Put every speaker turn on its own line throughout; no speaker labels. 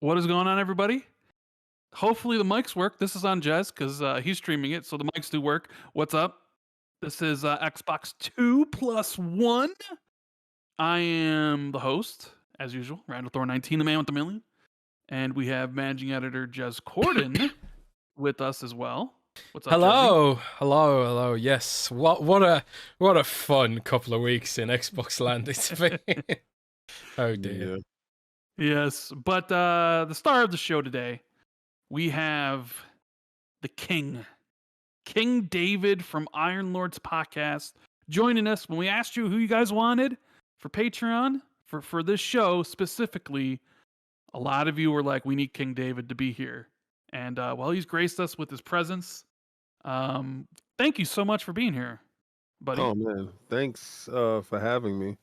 What is going on, everybody? Hopefully the mics work. This is on Jez because he's streaming it, so the mics do work. What's up? This is Xbox 2+1. I am the host, as usual, Randall Thor 19, the man with the million. And we have managing editor Jez Corden with us as well. What's up,
Hello, hello. Yes, what a fun couple of weeks in Xbox land it's been. Oh dear.
Yeah. Yes, but the star of the show today, we have the King David from Iron Lords podcast, joining us. When we asked you who you guys wanted for Patreon for this show specifically, a lot of you were like, "We need King David to be here," and well, he's graced us with his presence. Thank you so much for being here, buddy.
Oh man, thanks for having me.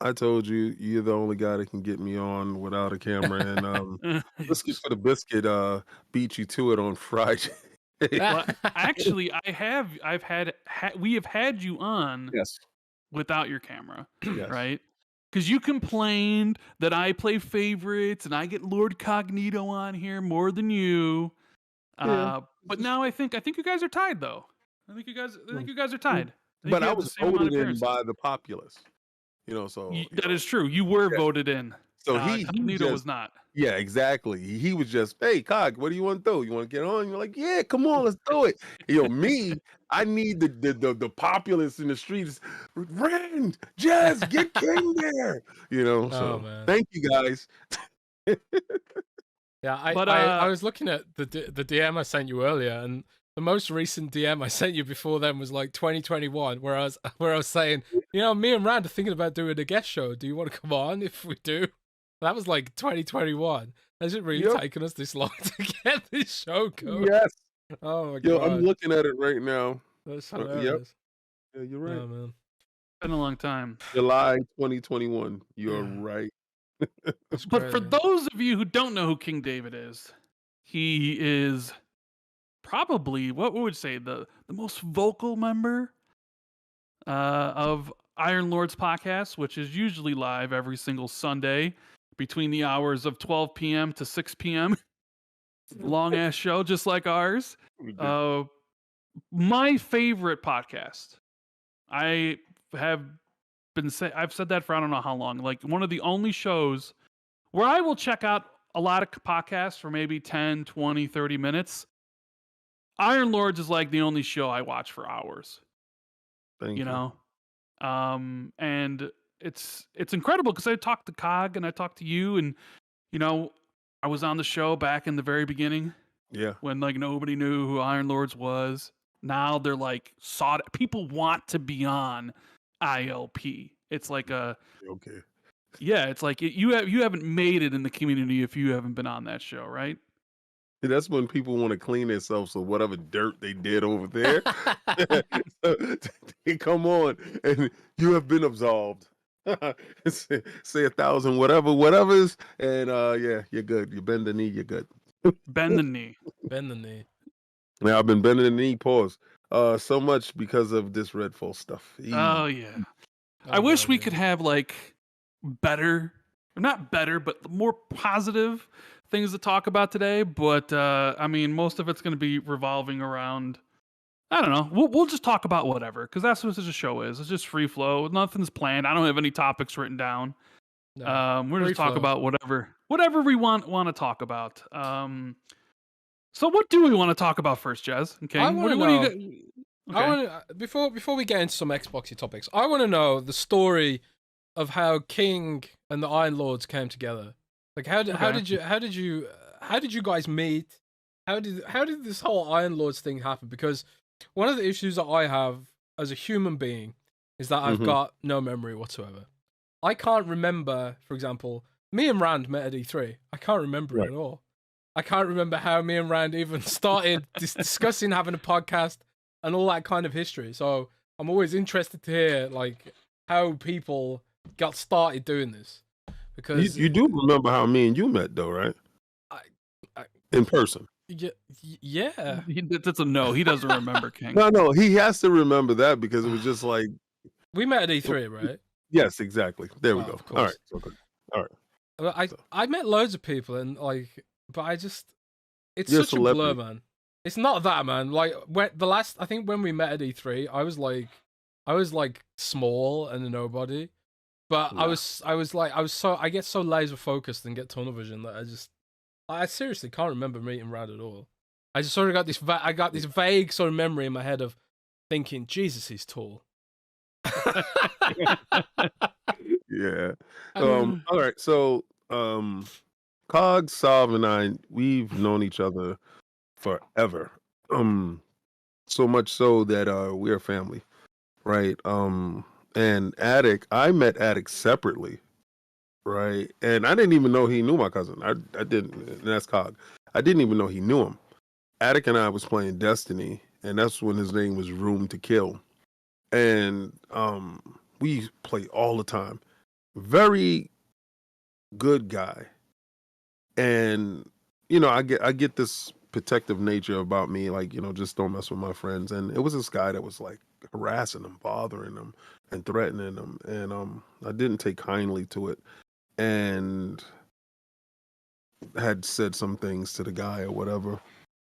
I told you you're the only guy that can get me on without a camera, and Biscuit for the Biscuit beat you to it on Friday.
Well, actually, we have had you on
Yes.
without your camera,
Yes.
right? Because you complained that I play favorites and I get Lord Cognito on here more than you.
Yeah.
But now I think you guys are tied, though. I think you guys are tied.
But I was voted in by the populace, so
that is true. You were voted in.
So
Cognito was not.
Yeah, exactly. He was just, hey, Cog, what do you want to do? You want to get on? You're like, yeah, come on, let's do it. Me, I need the populace in the streets. Rand, Jez, get King there. So
man.
Thank you guys.
Yeah, I was looking at the DM I sent you earlier, and the most recent DM I sent you before then was like 2021, where I was saying, me and Rand are thinking about doing a guest show. Do you want to come on? If we do, that was like 2021. Has it really taken us this long to get this show going?
Yes.
Oh my god.
Yo, I'm looking at it right now.
That's hilarious.
Yeah, you're right.
Oh, man.
It's been a long time.
July 2021. You're right.
But for those of you who don't know who King David is, he is probably, what would you say, the most vocal member of Iron Lords podcast, which is usually live every single Sunday between the hours of 12 p.m. to 6 p.m. Long ass show, just like ours. My favorite podcast. I've said that for I don't know how long. Like, one of the only shows where I will check out a lot of podcasts for maybe 10, 20, 30 minutes. Iron Lords is like the only show I watch for hours.
Thank you.
And it's incredible because I talked to Cog and I talked to you, and I was on the show back in the very beginning.
Yeah.
When like nobody knew who Iron Lords was. Now they're like people want to be on ILP. It's like it's like you haven't made it in the community if you haven't been on that show, right?
That's when people want to clean themselves of whatever dirt they did over there. They come on and you have been absolved. Say 1,000 whatever's, and yeah, you're good. You bend the knee, you're good.
Bend the knee.
Bend the knee.
Yeah, I've been bending the knee. Pause. So much because of this Redfall stuff.
Oh yeah. I wish we could have like better, or not better, but more positive things to talk about today. But I mean, most of it's going to be revolving around, I don't know. We'll just talk about whatever, because that's what this show is. It's just free flow. Nothing's planned. I don't have any topics written down.
No,
we're just talk about whatever we want to talk about. So what do we want to talk about first, Jez? Okay.
I want to know. Before we get into some Xboxy topics, I want to know the story of how King and the Iron Lords came together. Like, how did you guys meet? How did this whole Iron Lords thing happen? Because one of the issues that I have as a human being is that I've got no memory whatsoever. I can't remember, for example, me and Rand met at E3. I can't remember it at all. I can't remember how me and Rand even started discussing having a podcast and all that kind of history. So I'm always interested to hear like how people got started doing this. Because
you do remember how me and you met, though, right? In person.
Yeah.
That's a no. He doesn't remember King.
No, he has to remember that because it was just like
we met at E3, right?
Yes, exactly. There we go. All right. Okay. All right.
I met loads of people and like, but it's
You're a
such a blur,
celebrity.
man. It's not that, man. Like I think when we met at E3, I was like small and a nobody, but
Nah.
I get so laser focused and get tunnel vision that I seriously can't remember meeting Rad at all. I just sort of got this vague sort of memory in my head of thinking, Jesus, he's tall.
Yeah. All right. So, Cog, Salve, and I, we've known each other forever. So much so that we're family, right? And Attic, I met Attic separately, right? And I didn't even know he knew my cousin. I didn't. And that's Cog. I didn't even know he knew him. Attic and I was playing Destiny, and that's when his name was Room to Kill. And we play all the time. Very good guy. And I get this protective nature about me, like, just don't mess with my friends. And it was this guy that was like harassing him, bothering him, and threatening him. And I didn't take kindly to it, and had said some things to the guy or whatever.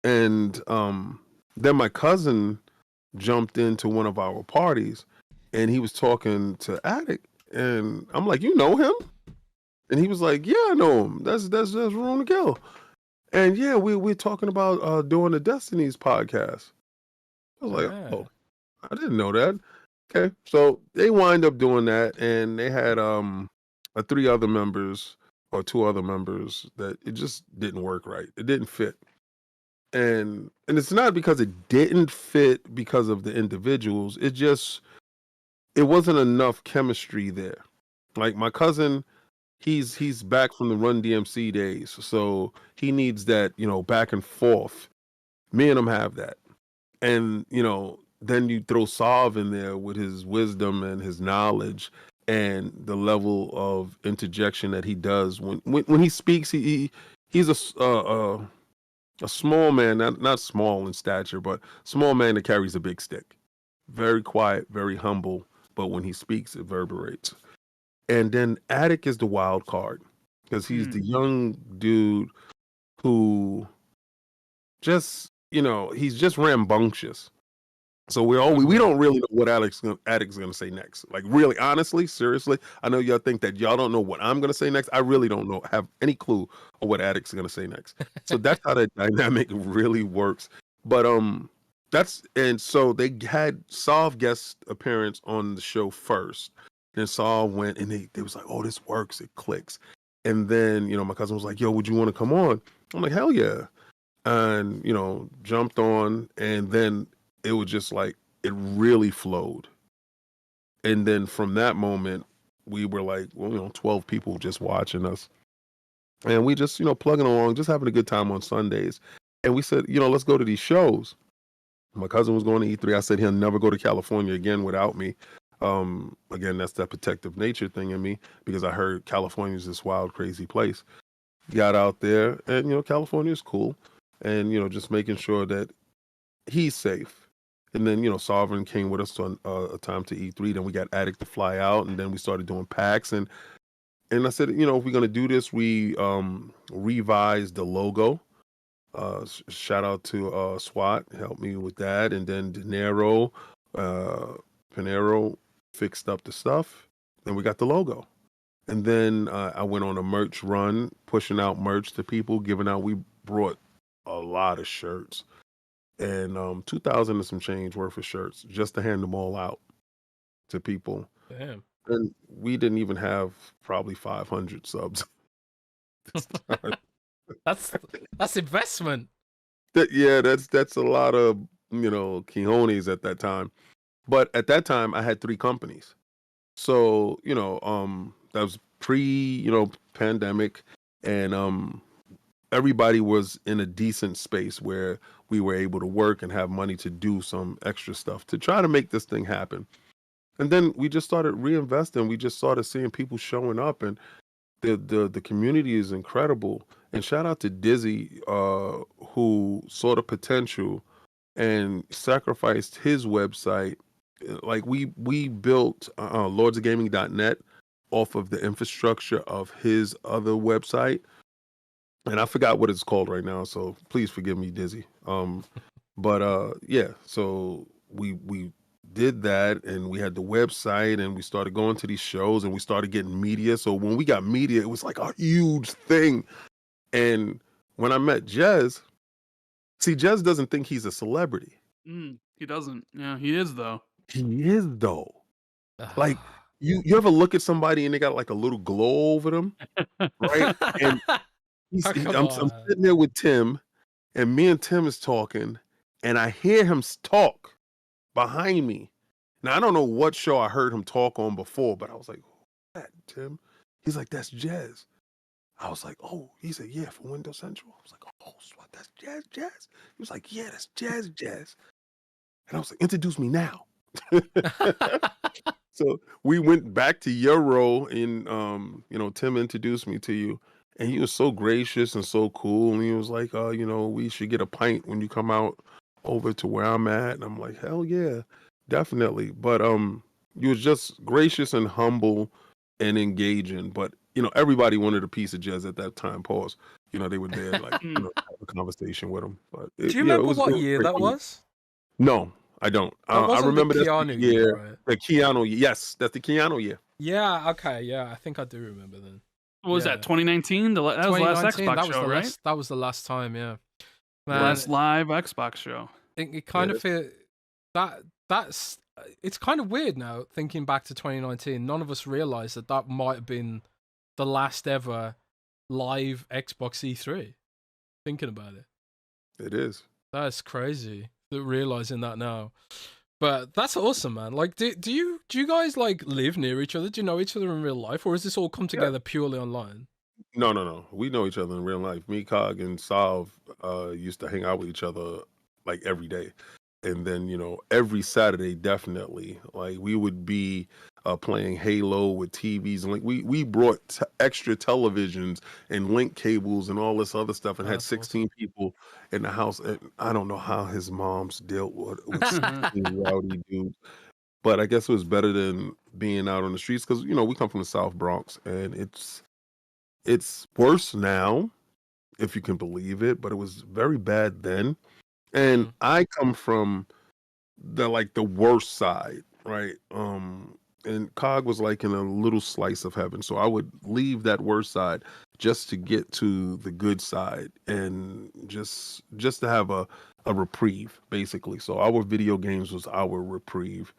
And then my cousin jumped into one of our parties, and he was talking to Attic, and I'm like, you know him? And he was like, yeah, I know him. That's Room to Kill. And yeah, we're talking about doing the Destinies podcast. I was like, oh, I didn't know that. Okay, so they wind up doing that, and they had two other members that it just didn't work right. It didn't fit. And it's not because it didn't fit because of the individuals. It wasn't enough chemistry there. Like my cousin, he's back from the Run DMC days, so he needs that, back and forth. Me and him have that. And then you throw Salve in there with his wisdom and his knowledge and the level of interjection that he does when he speaks. He's a small man, not small in stature, but small man that carries a big stick. Very quiet, very humble, but when he speaks, it reverberates. And then Attic is the wild card because he's the young dude who just, he's just rambunctious. So we don't really know what Attic's gonna say next. Like, really, honestly, seriously, I know y'all think that y'all don't know what I'm gonna say next. I really don't have any clue of what Attic's gonna say next. So that's how that dynamic really works. But so they had Salve guest appearance on the show first. Then Salve went, and they was like, oh, this works, it clicks. And then my cousin was like, yo, would you want to come on? I'm like, hell yeah. And jumped on, and then it was just like it really flowed. And then from that moment, we were like, 12 people just watching us, and we just plugging along, just having a good time on Sundays. And we said, let's go to these shows. My cousin was going to E3. I said he'll never go to California again without me. Again, that's that protective nature thing in me, because I heard California is this wild, crazy place. Got out there, and California is cool, and just making sure that he's safe. And then Sovereign came with us on a time to E3. Then we got Attic to fly out, and then we started doing packs. And I said, if we're gonna do this, we revised the logo. Shout out to SWAT, helped me with that, and then Pinero fixed up the stuff. Then we got the logo. And then I went on a merch run, pushing out merch to people, giving out. We brought a lot of shirts, and 2,000 and some change worth of shirts just to hand them all out to people.
Damn.
And we didn't even have probably 500 subs.
That's investment.
That's a lot of quijones at that time. But at that time, I had 3 companies. So that was pre pandemic, and everybody was in a decent space where we were able to work and have money to do some extra stuff to try to make this thing happen. And then we just started reinvesting. We just started seeing people showing up, and the community is incredible. And shout out to Dizzy, who saw the potential and sacrificed his website. Like we built lordsofgaming.net off of the infrastructure of his other website, and I forgot what it's called right now, so please forgive me, Dizzy. But yeah, so we did that, and we had the website, and we started going to these shows, and we started getting media. So when we got media, it was like a huge thing. And when I met Jez, see, Jez doesn't think he's a celebrity.
He doesn't. Yeah, he is though.
He is though. Like you ever look at somebody and they got like a little glow over them, right? And I'm sitting there with Tim, and me and Tim is talking, and I hear him talk behind me. Now I don't know what show I heard him talk on before, but I was like, "Who's that, Tim?" He's like, "That's Jez." I was like, "Oh," he said, "Yeah, from Windows Central." I was like, "Oh, what? That's Jez." He was like, "Yeah, that's Jez." And I was like, "Introduce me now." So we went back to your row, and Tim introduced me to you, and he was so gracious and so cool, and he was like, we should get a pint when you come out over to where I'm at. And I'm like, hell yeah, definitely. But you was just gracious and humble and engaging. But everybody wanted a piece of Jez at that time. Pause. They were there, like have a conversation with him. But
do you remember what year that was?
No, I don't. I remember that's the year.
Right?
The Keanu, yes, that's the Keanu year.
Yeah. Okay. Yeah, I think I do remember then.
What was that? 2019. That was the last Xbox show, right?
That was the last time. Yeah.
Man, last live Xbox show.
It kind of feel that's it's kind of weird now thinking back to 2019. None of us realized that might have been the last ever live Xbox E3. Thinking about it,
it is.
That's crazy. Realizing that now, but that's awesome, man. Like, do you guys like live near each other? Do you know each other in real life, or is this all come together purely online?
No. We know each other in real life. Me, Cog, and Salv used to hang out with each other like every day. And then, every Saturday, definitely, like we would be playing Halo with TVs. And like we brought extra televisions and link cables and all this other stuff, and had 16 people in the house. And I don't know how his mom's dealt with 16 rowdy dudes. But I guess it was better than being out on the streets because, we come from the South Bronx, and it's worse now, if you can believe it, but it was very bad then. And I come from the worst side, right? And Cog was like in a little slice of heaven. So I would leave that worst side just to get to the good side, and just to have a reprieve, basically. So our video games was our reprieve.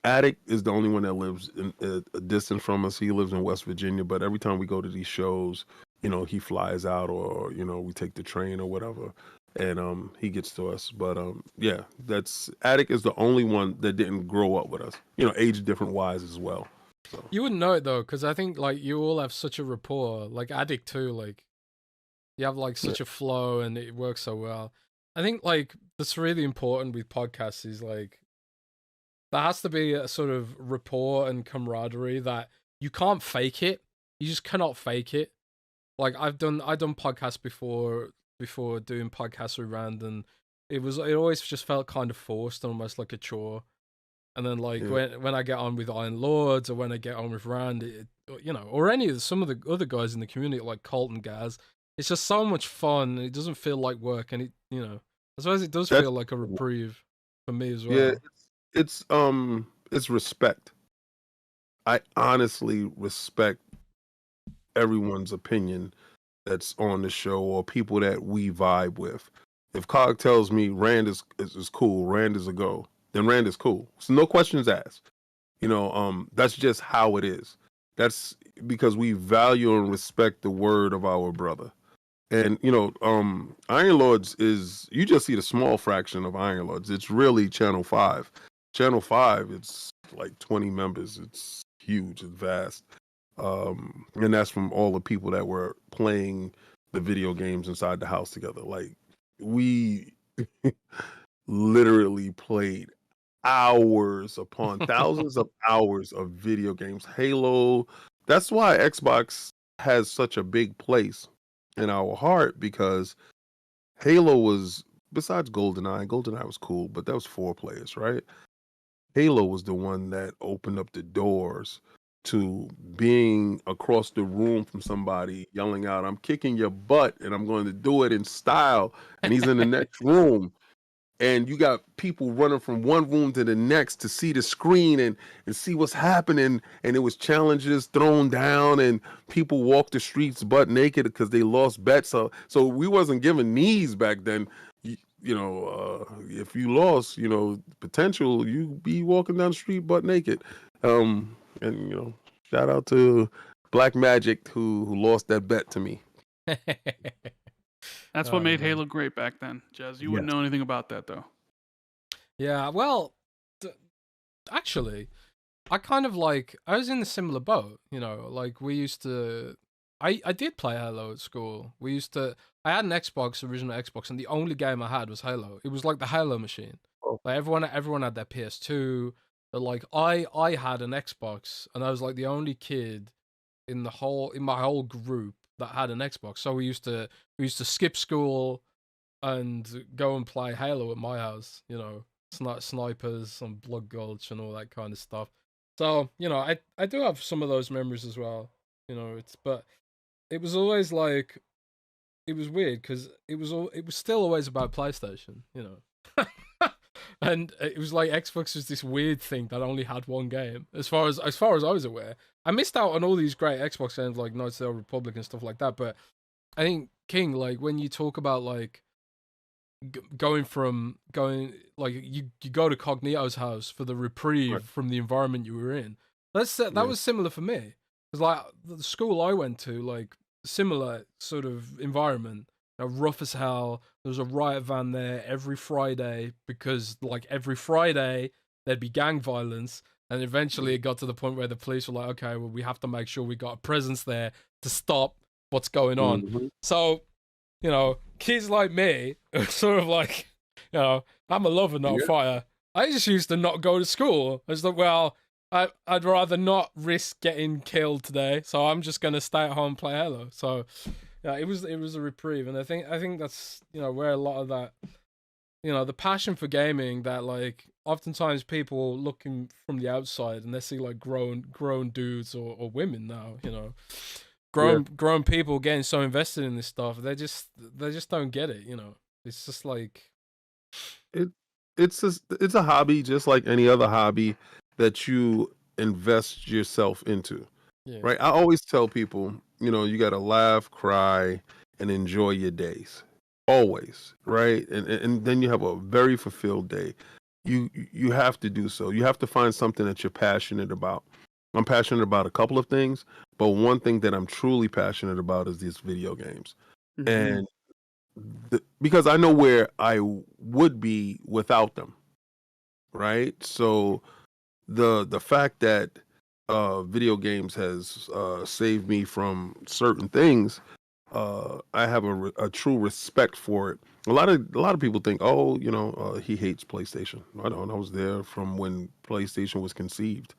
Attic is the only one that lives in a distance from us. He lives in West Virginia, but every time we go to these shows, he flies out, or we take the train or whatever, and he gets to us. But yeah, that's Attic is the only one that didn't grow up with us, age different wise as well. So.
You wouldn't know it though, because I think like you all have such a rapport. Like Attic too, like you have like such a flow, and it works so well. I think like that's really important with podcasts is like there has to be a sort of rapport and camaraderie that you can't fake it. You just cannot fake it. Like I've done podcasts before doing podcasts with Rand, and it always just felt kind of forced, almost like a chore. And then like when I get on with Iron Lords, or when I get on with Rand, or some of the other guys in the community like Colt and Gaz, it's just so much fun. It doesn't feel like work, and I suppose it does feel like a reprieve for me as well.
Yeah, it's respect. I honestly respect everyone's opinion that's on the show, or people that we vibe with. If Cog tells me Rand is cool, Rand is a go, then Rand is cool. So no questions asked. That's just how it is. That's because we value and respect the word of our brother. And Iron Lords is, you just see the small fraction of Iron Lords. It's really Channel 5. Channel 5, it's like 20 members. It's huge, it's vast. And that's from all the people that were playing the video games inside the house together. Like we literally played hours upon thousands of hours of video games. Halo. That's why Xbox has such a big place in our heart, because Halo was, besides GoldenEye was cool, but that was 4 players, right? Halo was the one that opened up the doors to being across the room from somebody yelling out, "I'm kicking your butt and I'm going to do it in style." And he's in the next room. And you got people running from one room to the next to see the screen and see what's happening. And it was challenges thrown down and people walked the streets butt naked because they lost bets. So we wasn't giving knees back then. If you lost, potential, you be walking down the street butt naked. And shout out to Black Magic who lost that bet to me.
That's what made Halo great back then, Jez. You wouldn't know anything about that, though.
Yeah, well, actually, I kind of I was in a similar boat, we used to, I did play Halo at school. I had an original Xbox, and the only game I had was Halo. It was like the Halo machine.
Oh.
Like everyone had their PS2, but I had an Xbox, and I was like the only kid in my whole group that had an Xbox. So we used to skip school and go and play Halo at my house, snipers and Blood Gulch and all that kind of stuff. So, I do have some of those memories as well. But it was always it was weird because it was still always about PlayStation, and it was like Xbox was this weird thing that only had one game. As far as I was aware, I missed out on all these great Xbox games like Knights of the Old Republic and stuff like that. But I think King, when you talk about going you go to Cognito's house for the reprieve from the environment you were in. That was similar for me. Because the school I went to, similar sort of environment. Rough as hell. There was a riot van there every Friday because every Friday there'd be gang violence, and eventually it got to the point where the police were like, okay, well, we have to make sure we got a presence there to stop what's going on.
Mm-hmm.
So, kids like me are sort of I'm a lover, not a fighter. I just used to not go to school. I was like, well, I'd rather not risk getting killed today, so I'm just gonna stay at home and play Halo. So, yeah, it was a reprieve, and I think that's where a lot of that, the passion for gaming that oftentimes people looking from the outside and they see grown dudes or women now, grown people getting so invested in this stuff, they just don't get it, It's just
it's a hobby just like any other hobby that you invest yourself into.
Yeah.
Right? I always tell people, you got to laugh, cry, and enjoy your days. Always, right? And then you have a very fulfilled day. You have to do so. You have to find something that you're passionate about. I'm passionate about a couple of things, but one thing that I'm truly passionate about is these video games.
Mhm.
And because I know where I would be without them, right? So the fact that video games has saved me from certain things, I have a true respect for it. A lot of people think, oh, he hates PlayStation. I don't. I was there from when PlayStation was conceived.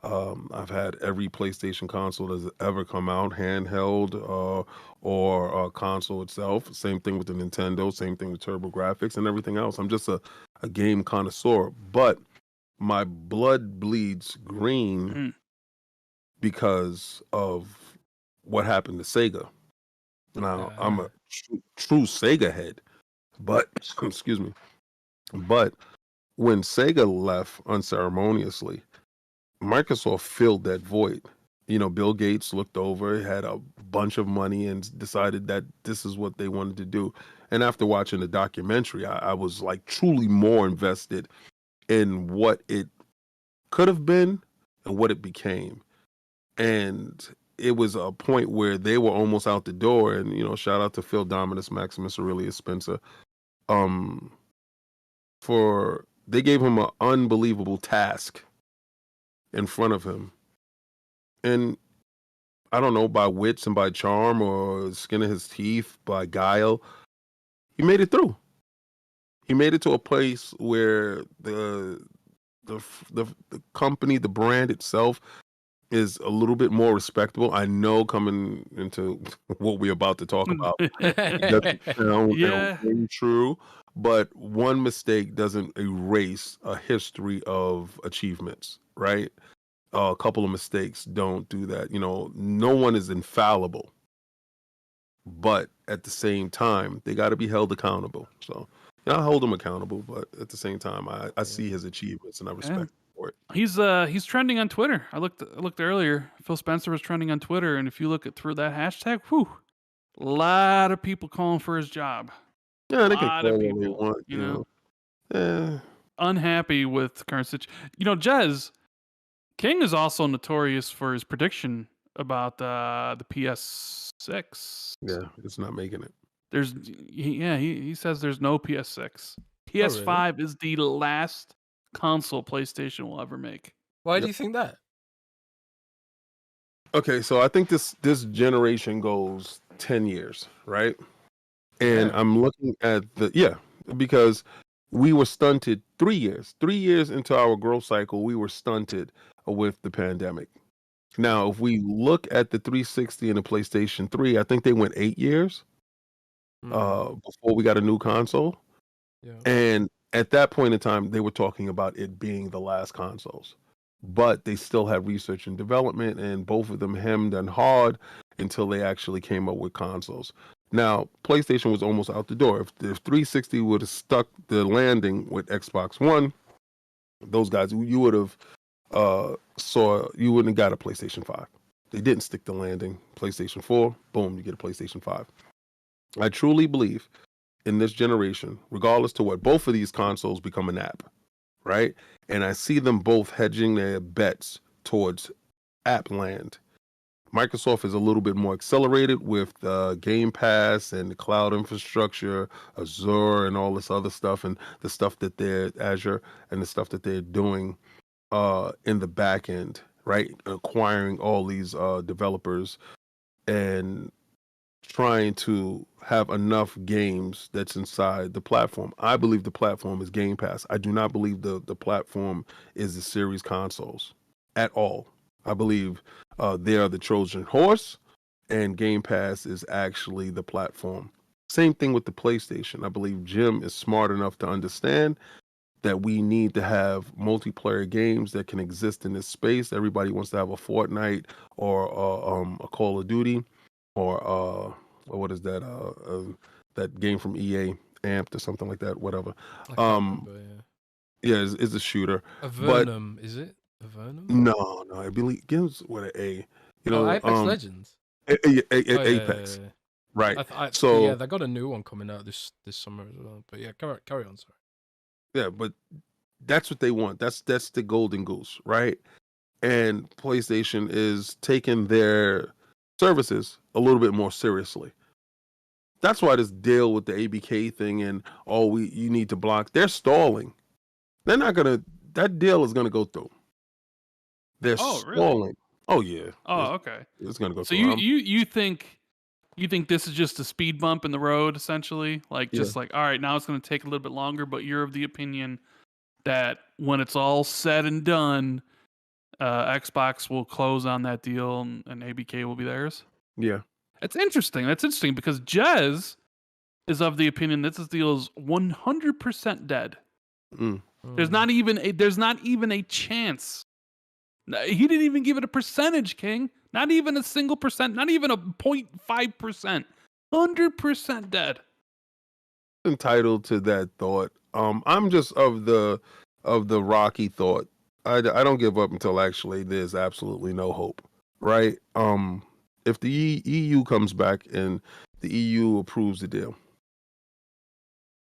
I've had every PlayStation console that's ever come out, handheld or console itself. Same thing with the Nintendo. Same thing with TurboGrafx and everything else. I'm just a game connoisseur, but my blood bleeds green because of what happened to Sega. Now, I'm a true Sega head, but excuse me. But when Sega left unceremoniously, Microsoft filled that void. Bill Gates looked over, had a bunch of money, and decided that this is what they wanted to do. And after watching the documentary, I was truly more invested in what it could have been and what it became. And it was a point where they were almost out the door. And, shout out to Phil Dominus, Maximus Aurelius Spencer. They gave him an unbelievable task in front of him. And I don't know, by wits and by charm or skin of his teeth, by guile, he made it through. He made it to a place where the company, the brand itself, is a little bit more respectable. I know, coming into what we're about to talk about, doesn't sound true, but one mistake doesn't erase a history of achievements, right? a couple of mistakes don't do that. No one is infallible, but at the same time, they got to be held accountable. So I hold him accountable, but at the same time, I see his achievements and I respect him for it.
He's trending on Twitter. I looked earlier. Phil Spencer was trending on Twitter, and if you look through that hashtag, whew, a lot of people calling for his job.
Yeah, they can call what they want, you know. Yeah.
Unhappy with the current situation. Jez King is also notorious for his prediction about the PS6.
Yeah, it's not making it.
He says there's no PS6. PS5 is the last console PlayStation will ever make.
Why do you think that?
Okay, so I think this generation goes 10 years, right? And I'm looking at because we were stunted 3 years. 3 years into our growth cycle, we were stunted with the pandemic. Now, if we look at the 360 and the PlayStation 3, I think they went 8 years before we got a new console. Yeah. And at that point in time, they were talking about it being the last consoles. But they still had research and development, and both of them hemmed and hawed until they actually came up with consoles. Now, PlayStation was almost out the door. If 360 would have stuck the landing with Xbox One, those guys, you would have you wouldn't have got a PlayStation 5. They didn't stick the landing. PlayStation 4, boom, you get a PlayStation 5. I truly believe in this generation, regardless to what, both of these consoles become an app, right? And I see them both hedging their bets towards app land. Microsoft is a little bit more accelerated with Game Pass and the cloud infrastructure, Azure, and all this other stuff, and the stuff that they're Azure and the stuff that they're doing in the back end, right? Acquiring all these developers and trying to have enough games that's inside the platform. I believe the platform is Game Pass. I do not believe the platform is the series consoles at all. I believe they are the Trojan horse, and Game Pass is actually the platform. Same thing with the PlayStation. I believe Jim is smart enough to understand that we need to have multiplayer games that can exist in this space. Everybody wants to have a Fortnite or a Call of Duty or what is that? That game from EA, Amped or something like that. Whatever.
I can't remember,
it's a shooter.
Avernum, is it? Avernum?
No, I believe games with an A.
Apex Legends.
Apex. Yeah. Right.
So they got a new one coming out this summer as well. But yeah, carry on. Sorry.
Yeah, but that's what they want. That's the golden goose, right? And PlayStation is taking their services a little bit more seriously. That's why this deal with the ABK thing and you need to block. They're stalling. They're not gonna. That deal is gonna go through. They're stalling. Really? Oh yeah.
Oh, okay.
It's gonna go
so
through.
So you think this is just a speed bump in the road, essentially? Just all right, now it's going to take a little bit longer, but you're of the opinion that when it's all said and done, Xbox will close on that deal and ABK will be theirs?
Yeah.
It's interesting. That's interesting because Jez is of the opinion that this deal is 100% dead. There's not even a chance. He didn't even give it a percentage, King. Not even a single percent. Not even a 0.5%. 100% dead.
Entitled to that thought. I'm just of the rocky thought. I don't give up until actually there's absolutely no hope, right? If the EU comes back and the EU approves the deal,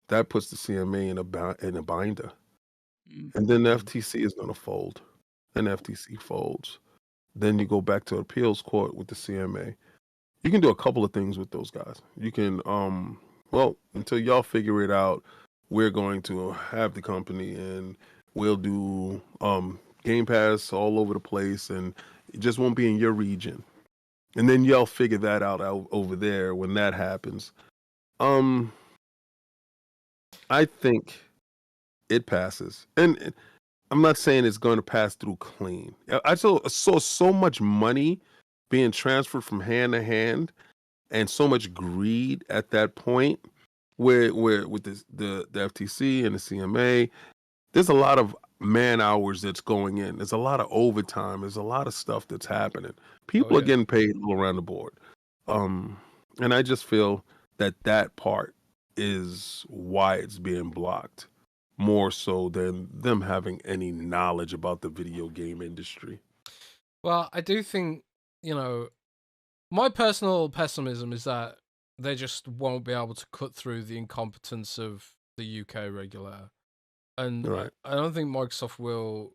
that puts the CMA in a binder, and then the FTC is going to fold, and FTC folds. Then you go back to appeals court with the CMA. You can do a couple of things with those guys. You can, until y'all figure it out, we're going to have the company and we'll do Game Pass all over the place, and it just won't be in your region. And then y'all figure that out over there when that happens. I think it passes. And I'm not saying it's going to pass through clean. I saw so much money being transferred from hand to hand and so much greed at that point where with the FTC and the CMA, there's a lot of man hours that's going in. There's a lot of overtime. There's a lot of stuff that's happening. People are
yeah.
getting paid all around the board. And I just feel that part is why it's being blocked more so than them having any knowledge about the video game industry.
Well, I do think, my personal pessimism is that they just won't be able to cut through the incompetence of the UK regulator. And
Right.
I don't think Microsoft will.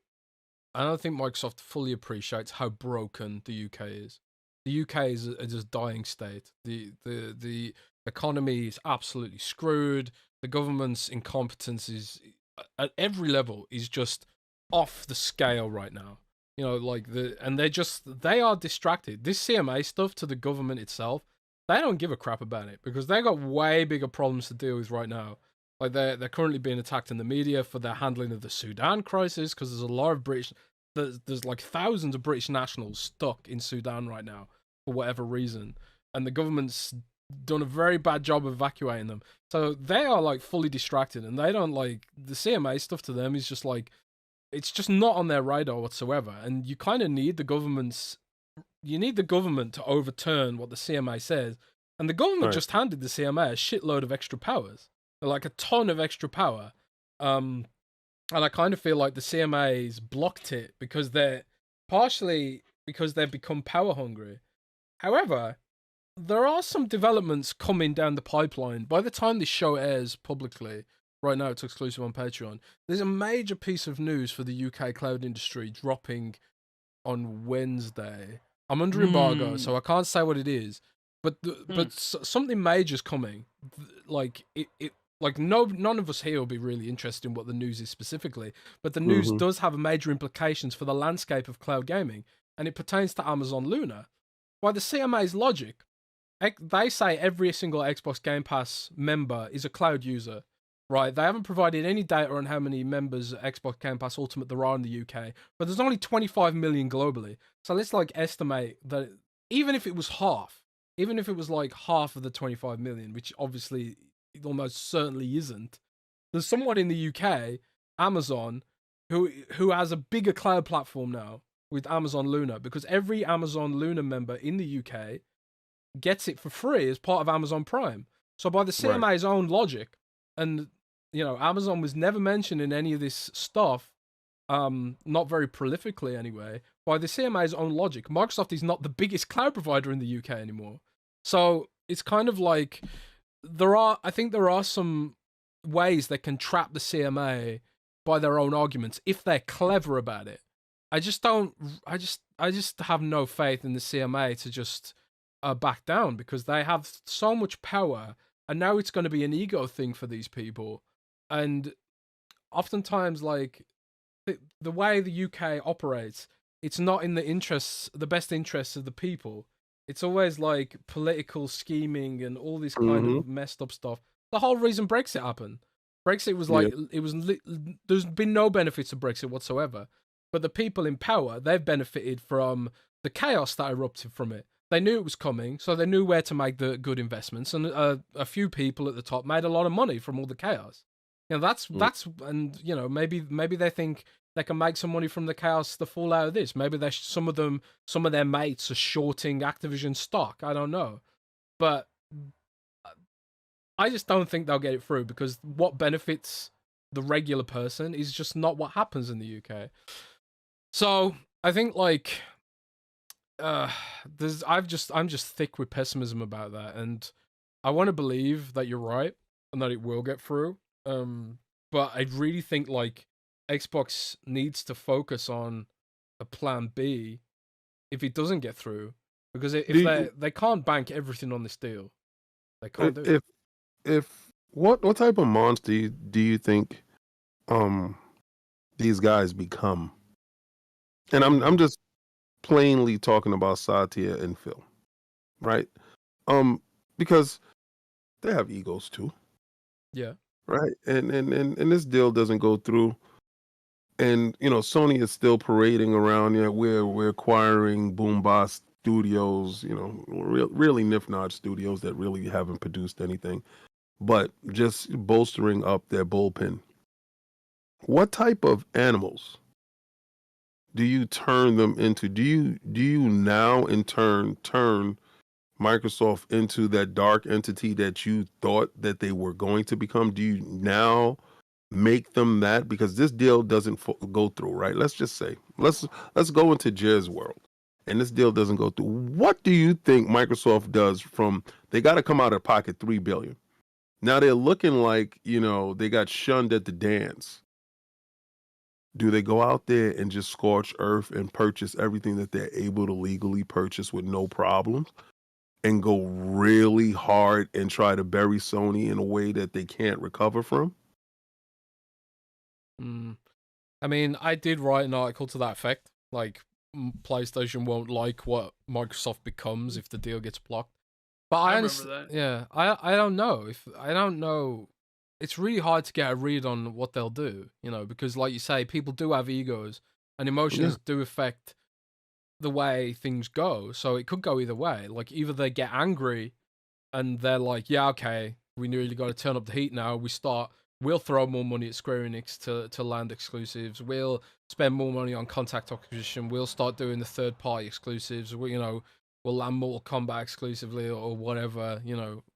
I don't think Microsoft fully appreciates how broken the UK is. The UK is a just dying state. The economy is absolutely screwed. The government's incompetence is at every level is just off the scale right now. They are distracted. This CMA stuff to the government itself, they don't give a crap about it because they got way bigger problems to deal with right now. Like they're currently being attacked in the media for their handling of the Sudan crisis because there's a lot of there's like thousands of British nationals stuck in Sudan right now for whatever reason, and the government's done a very bad job of evacuating them. So they are like fully distracted, and they don't like the CMA stuff. To them is just like it's just not on their radar whatsoever. And you kind of need the government to overturn what the CMA says, and the government just handed the CMA a shitload of extra powers. Like a ton of extra power. And I kind of feel like the CMA's blocked it because they've become power hungry. However, there are some developments coming down the pipeline. By the time this show airs publicly, right now it's exclusive on Patreon, there's a major piece of news for the UK cloud industry dropping on Wednesday. I'm under embargo, so I can't say what it is. But something major's coming. None of us here will be really interested in what the news is specifically, but the news does have major implications for the landscape of cloud gaming, and it pertains to Amazon Luna. By the CMA's logic, they say every single Xbox Game Pass member is a cloud user, right? They haven't provided any data on how many members of Xbox Game Pass Ultimate there are in the UK, but there's only 25 million globally. So let's estimate that even if it was half of the 25 million, which obviously it almost certainly isn't, there's someone in the UK, Amazon, who has a bigger cloud platform now with Amazon Luna, because every Amazon Luna member in the UK gets it for free as part of Amazon Prime. So by the CMA's own logic, and Amazon was never mentioned in any of this stuff, not very prolifically anyway. By the CMA's own logic, Microsoft is not the biggest cloud provider in the UK anymore. So it's kind of like I think there are some ways they can trap the CMA by their own arguments if they're clever about it. I just have no faith in the CMA to just back down, because they have so much power, and now it's going to be an ego thing for these people. And oftentimes, like the way the UK operates, it's not in the best interests of the people. It's always like political scheming and all this kind of messed up stuff. The whole reason Brexit happened. Brexit was like, there's been no benefits of Brexit whatsoever. But the people in power, they've benefited from the chaos that erupted from it. They knew it was coming, so they knew where to make the good investments. And a few people at the top made a lot of money from all the chaos. That's and maybe they think they can make some money from the chaos, the fallout of this. Maybe some of their mates are shorting Activision stock. I don't know, but I just don't think they'll get it through, because what benefits the regular person is just not what happens in the UK. So I think I'm just thick with pessimism about that, and I want to believe that you're right and that it will get through. But I really think Xbox needs to focus on a plan B if it doesn't get through, because they can't bank everything on this deal. They can't do it.
If what type of monster do you think these guys become? And I'm just plainly talking about Satya and Phil, right? Because they have egos too.
Yeah.
Right. And this deal doesn't go through. And Sony is still parading around. We're acquiring Boom Boss Studios, really Nifnod Studios that really haven't produced anything, but just bolstering up their bullpen. what type of animals do you turn them into? Do you now in turn Microsoft into that dark entity that you thought that they were going to become? Do you now make them that? Because this deal doesn't go through, right? Let's just say, let's go into Jer's world, and this deal doesn't go through. What do you think Microsoft does from, they got to come out of pocket $3 billion. Now they're looking like, they got shunned at the dance. Do they go out there and just scorch earth and purchase everything that they're able to legally purchase with no problems, and go really hard and try to bury Sony in a way that they can't recover from?
I mean, I did write an article to that effect. Like, PlayStation won't like what Microsoft becomes if the deal gets blocked. But I
remember that.
Yeah, I don't know. I don't know. It's really hard to get a read on what they'll do, because like you say, people do have egos, and emotions do affect the way things go. So it could go either way. Like, either they get angry and they're like, yeah, okay, we really got to turn up the heat now. We'll throw more money at Square Enix to land exclusives. We'll spend more money on contact acquisition. We'll start doing the third-party exclusives. We'll land Mortal Kombat exclusively or whatever,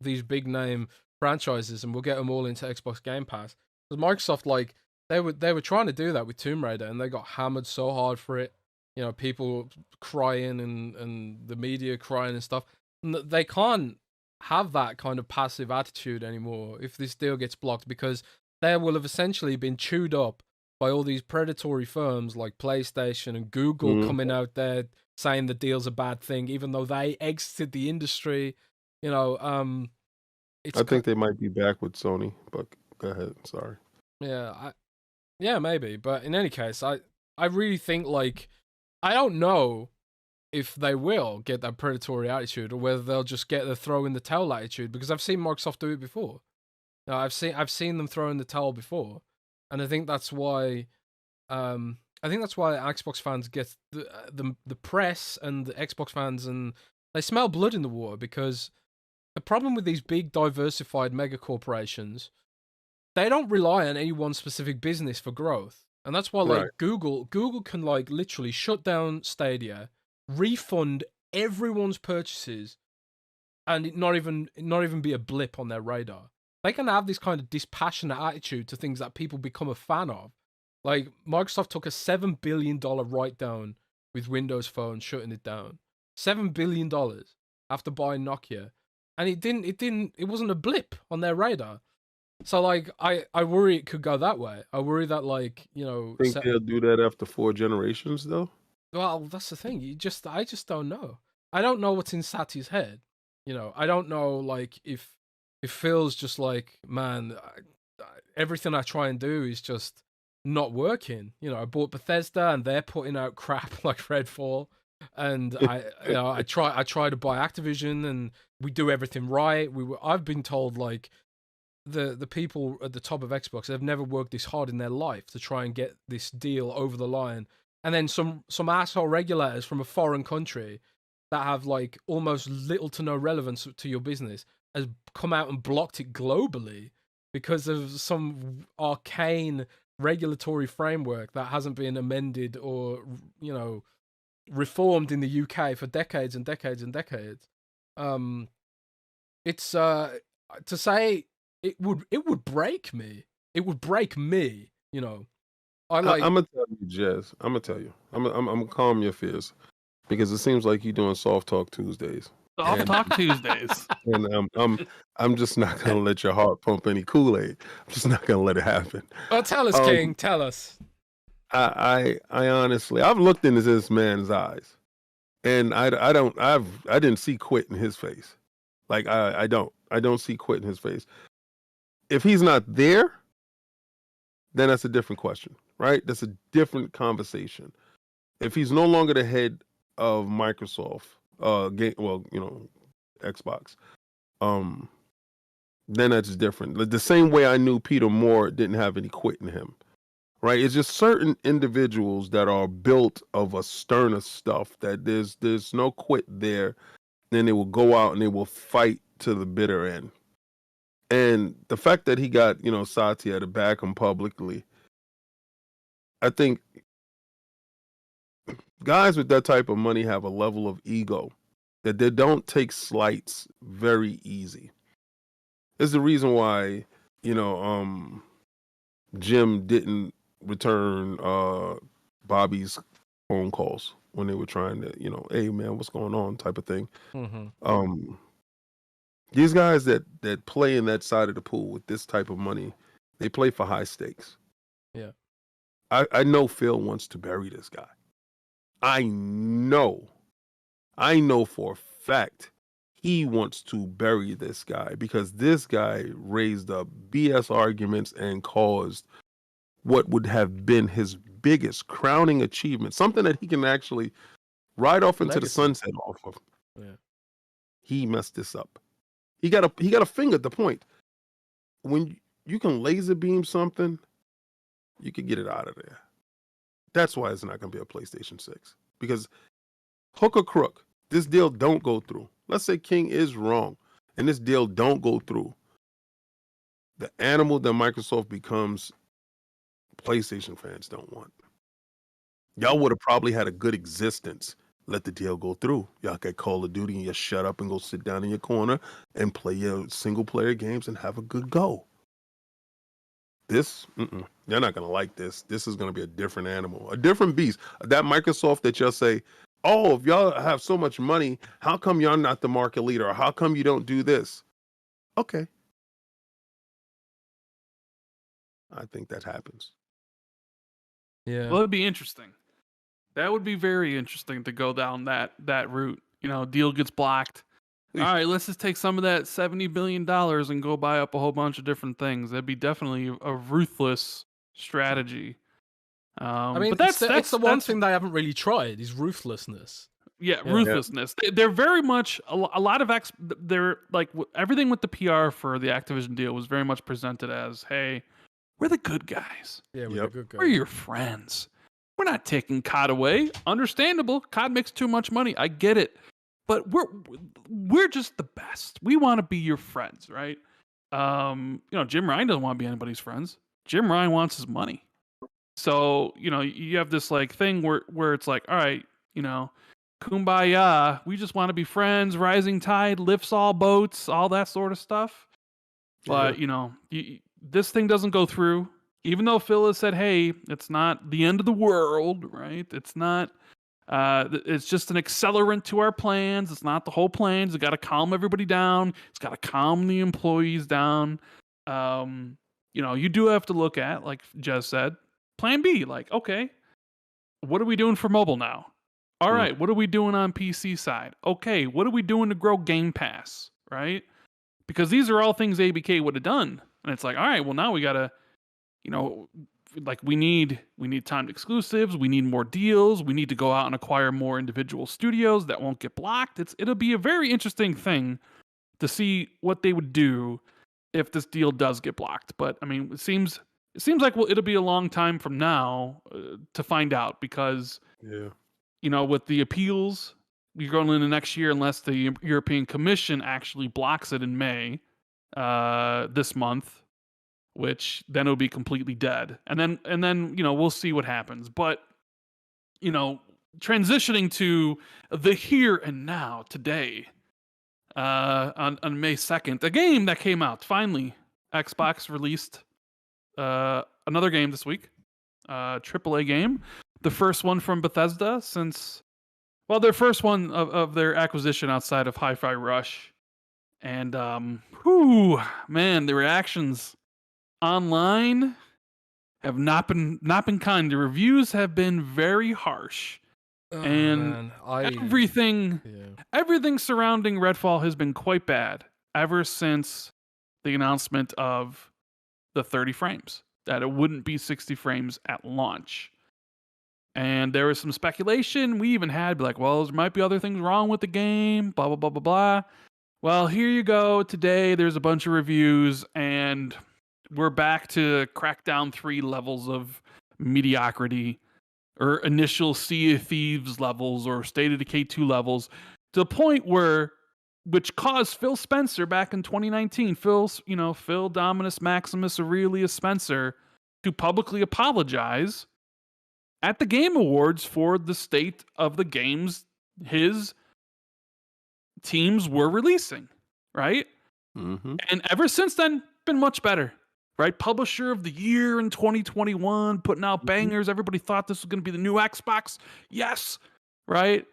these big-name franchises, and we'll get them all into Xbox Game Pass. Because Microsoft, like, they were trying to do that with Tomb Raider, and they got hammered so hard for it. People crying and the media crying and stuff. And they can't have that kind of passive attitude anymore if this deal gets blocked, because they will have essentially been chewed up by all these predatory firms like PlayStation and Google coming out there saying the deal's a bad thing, even though they exited the industry.
I think they might be back with Sony, but go ahead. Sorry.
Yeah, maybe. But in any case, I really think, like, I don't know if they will get that predatory attitude or whether they'll just get the throw in the towel attitude, because I've seen Microsoft do it before. I've seen them throw in the towel before, and I think that's why Xbox fans get the press and the Xbox fans, and they smell blood in the water, because the problem with these big diversified mega corporations, they don't rely on any one specific business for growth. And that's why, like, Google can, like, literally shut down Stadia, refund everyone's purchases, and it not even be a blip on their radar. They can have this kind of dispassionate attitude to things that people become a fan of. Like, Microsoft took a $7 billion write-down with Windows Phone, shutting it down. $7 billion after buying Nokia. And it wasn't a blip on their radar. So, like, I worry it could go that way. I worry that, like,
Think they'll do that after 4 generations, though?
Well, that's the thing. I just don't know. I don't know what's in Satya's head. I don't know, like, if Phil's just like, man, everything I try and do is just not working. I bought Bethesda and they're putting out crap like Redfall, and I try to buy Activision and we do everything right. I've been told, like, the people at the top of Xbox, they've never worked this hard in their life to try and get this deal over the line. And then some asshole regulators from a foreign country that have, like, almost little to no relevance to your business has come out and blocked it globally because of some arcane regulatory framework that hasn't been amended or, reformed in the UK for decades and decades and decades. It's to say it would break me. It would break me,
I'm gonna tell you, Jez. I'm gonna tell you. I'm gonna calm your fears, because it seems like you're doing soft talk Tuesdays.
Soft talk Tuesdays.
And I'm just not gonna let your heart pump any Kool-Aid. I'm just not gonna let it happen.
Oh, tell us, King. Tell us.
I honestly, I've looked into this man's eyes, and I didn't see quit in his face. Like, I don't see quit in his face. If he's not there, then that's a different question, right? That's a different conversation. If he's no longer the head of Microsoft, Xbox, then that's different. The same way I knew Peter Moore didn't have any quit in him, right? It's just certain individuals that are built of a sterner stuff that there's no quit there. Then they will go out and they will fight to the bitter end. And the fact that he got, Satya to back him publicly, I think guys with that type of money have a level of ego that they don't take slights very easy. This is the reason why, Jim didn't return Bobby's phone calls when they were trying to, hey man, what's going on type of thing.
Mm-hmm.
These guys that play in that side of the pool with this type of money, they play for high stakes.
Yeah.
I know Phil wants to bury this guy. I know for a fact he wants to bury this guy because this guy raised up BS arguments and caused what would have been his biggest crowning achievement, something that he can actually ride off into the sunset off of.
Yeah.
He messed this up. He got a finger at the point. When you can laser beam something, you can get it out of there. That's why it's not going to be a PlayStation 6. Because hook or crook, this deal don't go through. Let's say King is wrong and this deal don't go through. The animal that Microsoft becomes, PlayStation fans don't want. Y'all would have probably had a good existence. Let the deal go through. Y'all get Call of Duty and you shut up and go sit down in your corner and play your single player games and have a good go. This, you're not going to like this. This is going to be a different animal, a different beast. That Microsoft that you'll say, oh, if y'all have so much money, how come y'all not the market leader? Or how come you don't do this? Okay. I think that happens.
Yeah.
Well, it'd be interesting. That would be very interesting to go down that route. Deal gets blocked. All right, let's just take some of that $70 billion and go buy up a whole bunch of different things. That'd be definitely a ruthless strategy.
I mean,
but
that's the one thing they haven't really tried is ruthlessness.
Yeah, ruthlessness. They're very much a lot of they're like everything with the PR for the Activision deal was very much presented as, hey, we're the good guys.
Yeah, we're the good guys.
We're your friends. We're not taking COD away. Understandable. COD makes too much money. I get it. But we're just the best. We want to be your friends, right? Jim Ryan doesn't want to be anybody's friends. Jim Ryan wants his money. So, you have this like thing where it's like, all right, kumbaya, we just want to be friends, rising tide lifts all boats, all that sort of stuff. But, this thing doesn't go through. Even though Phil has said, hey, it's not the end of the world, right? It's not, it's just an accelerant to our plans. It's not the whole plans. It's got to calm everybody down. It's got to calm the employees down. You do have to look at, like Jez said, plan B. Like, okay, what are we doing for mobile now? All right, what are we doing on PC side? Okay, what are we doing to grow Game Pass, right? Because these are all things ABK would have done. And it's like, all right, well, now we got to, like we need timed exclusives. We need more deals. We need to go out and acquire more individual studios that won't get blocked. It'll be a very interesting thing to see what they would do if this deal does get blocked. But I mean, it seems like it'll be a long time from now to find out because, with the appeals, you're going into next year unless the European Commission actually blocks it in May this month, which then it'll be completely dead. And then we'll see what happens. But transitioning to the here and now today, on May 2nd, a game that came out finally. Xbox released another game this week, AAA game, the first one from Bethesda since their first one of their acquisition outside of Hi-Fi Rush. And man, the reactions online have not been kind. The reviews have been very harsh. Everything surrounding Redfall has been quite bad ever since the announcement of the 30 frames, that it wouldn't be 60 frames at launch. And there was some speculation. We even had like, well, there might be other things wrong with the game, blah, blah, blah, blah, blah. Well, here you go. Today, there's a bunch of reviews, and we're back to Crackdown 3 levels of mediocrity, or initial Sea of Thieves levels, or State of Decay 2 levels, to the point which caused Phil Spencer back in 2019, Phil Dominus Maximus Aurelius Spencer, to publicly apologize at the Game Awards for the state of the games his teams were releasing, right?
Mm-hmm.
And ever since then, been much better, right? Publisher of the year in 2021, putting out bangers. Everybody thought this was going to be the new Xbox. Yes, right?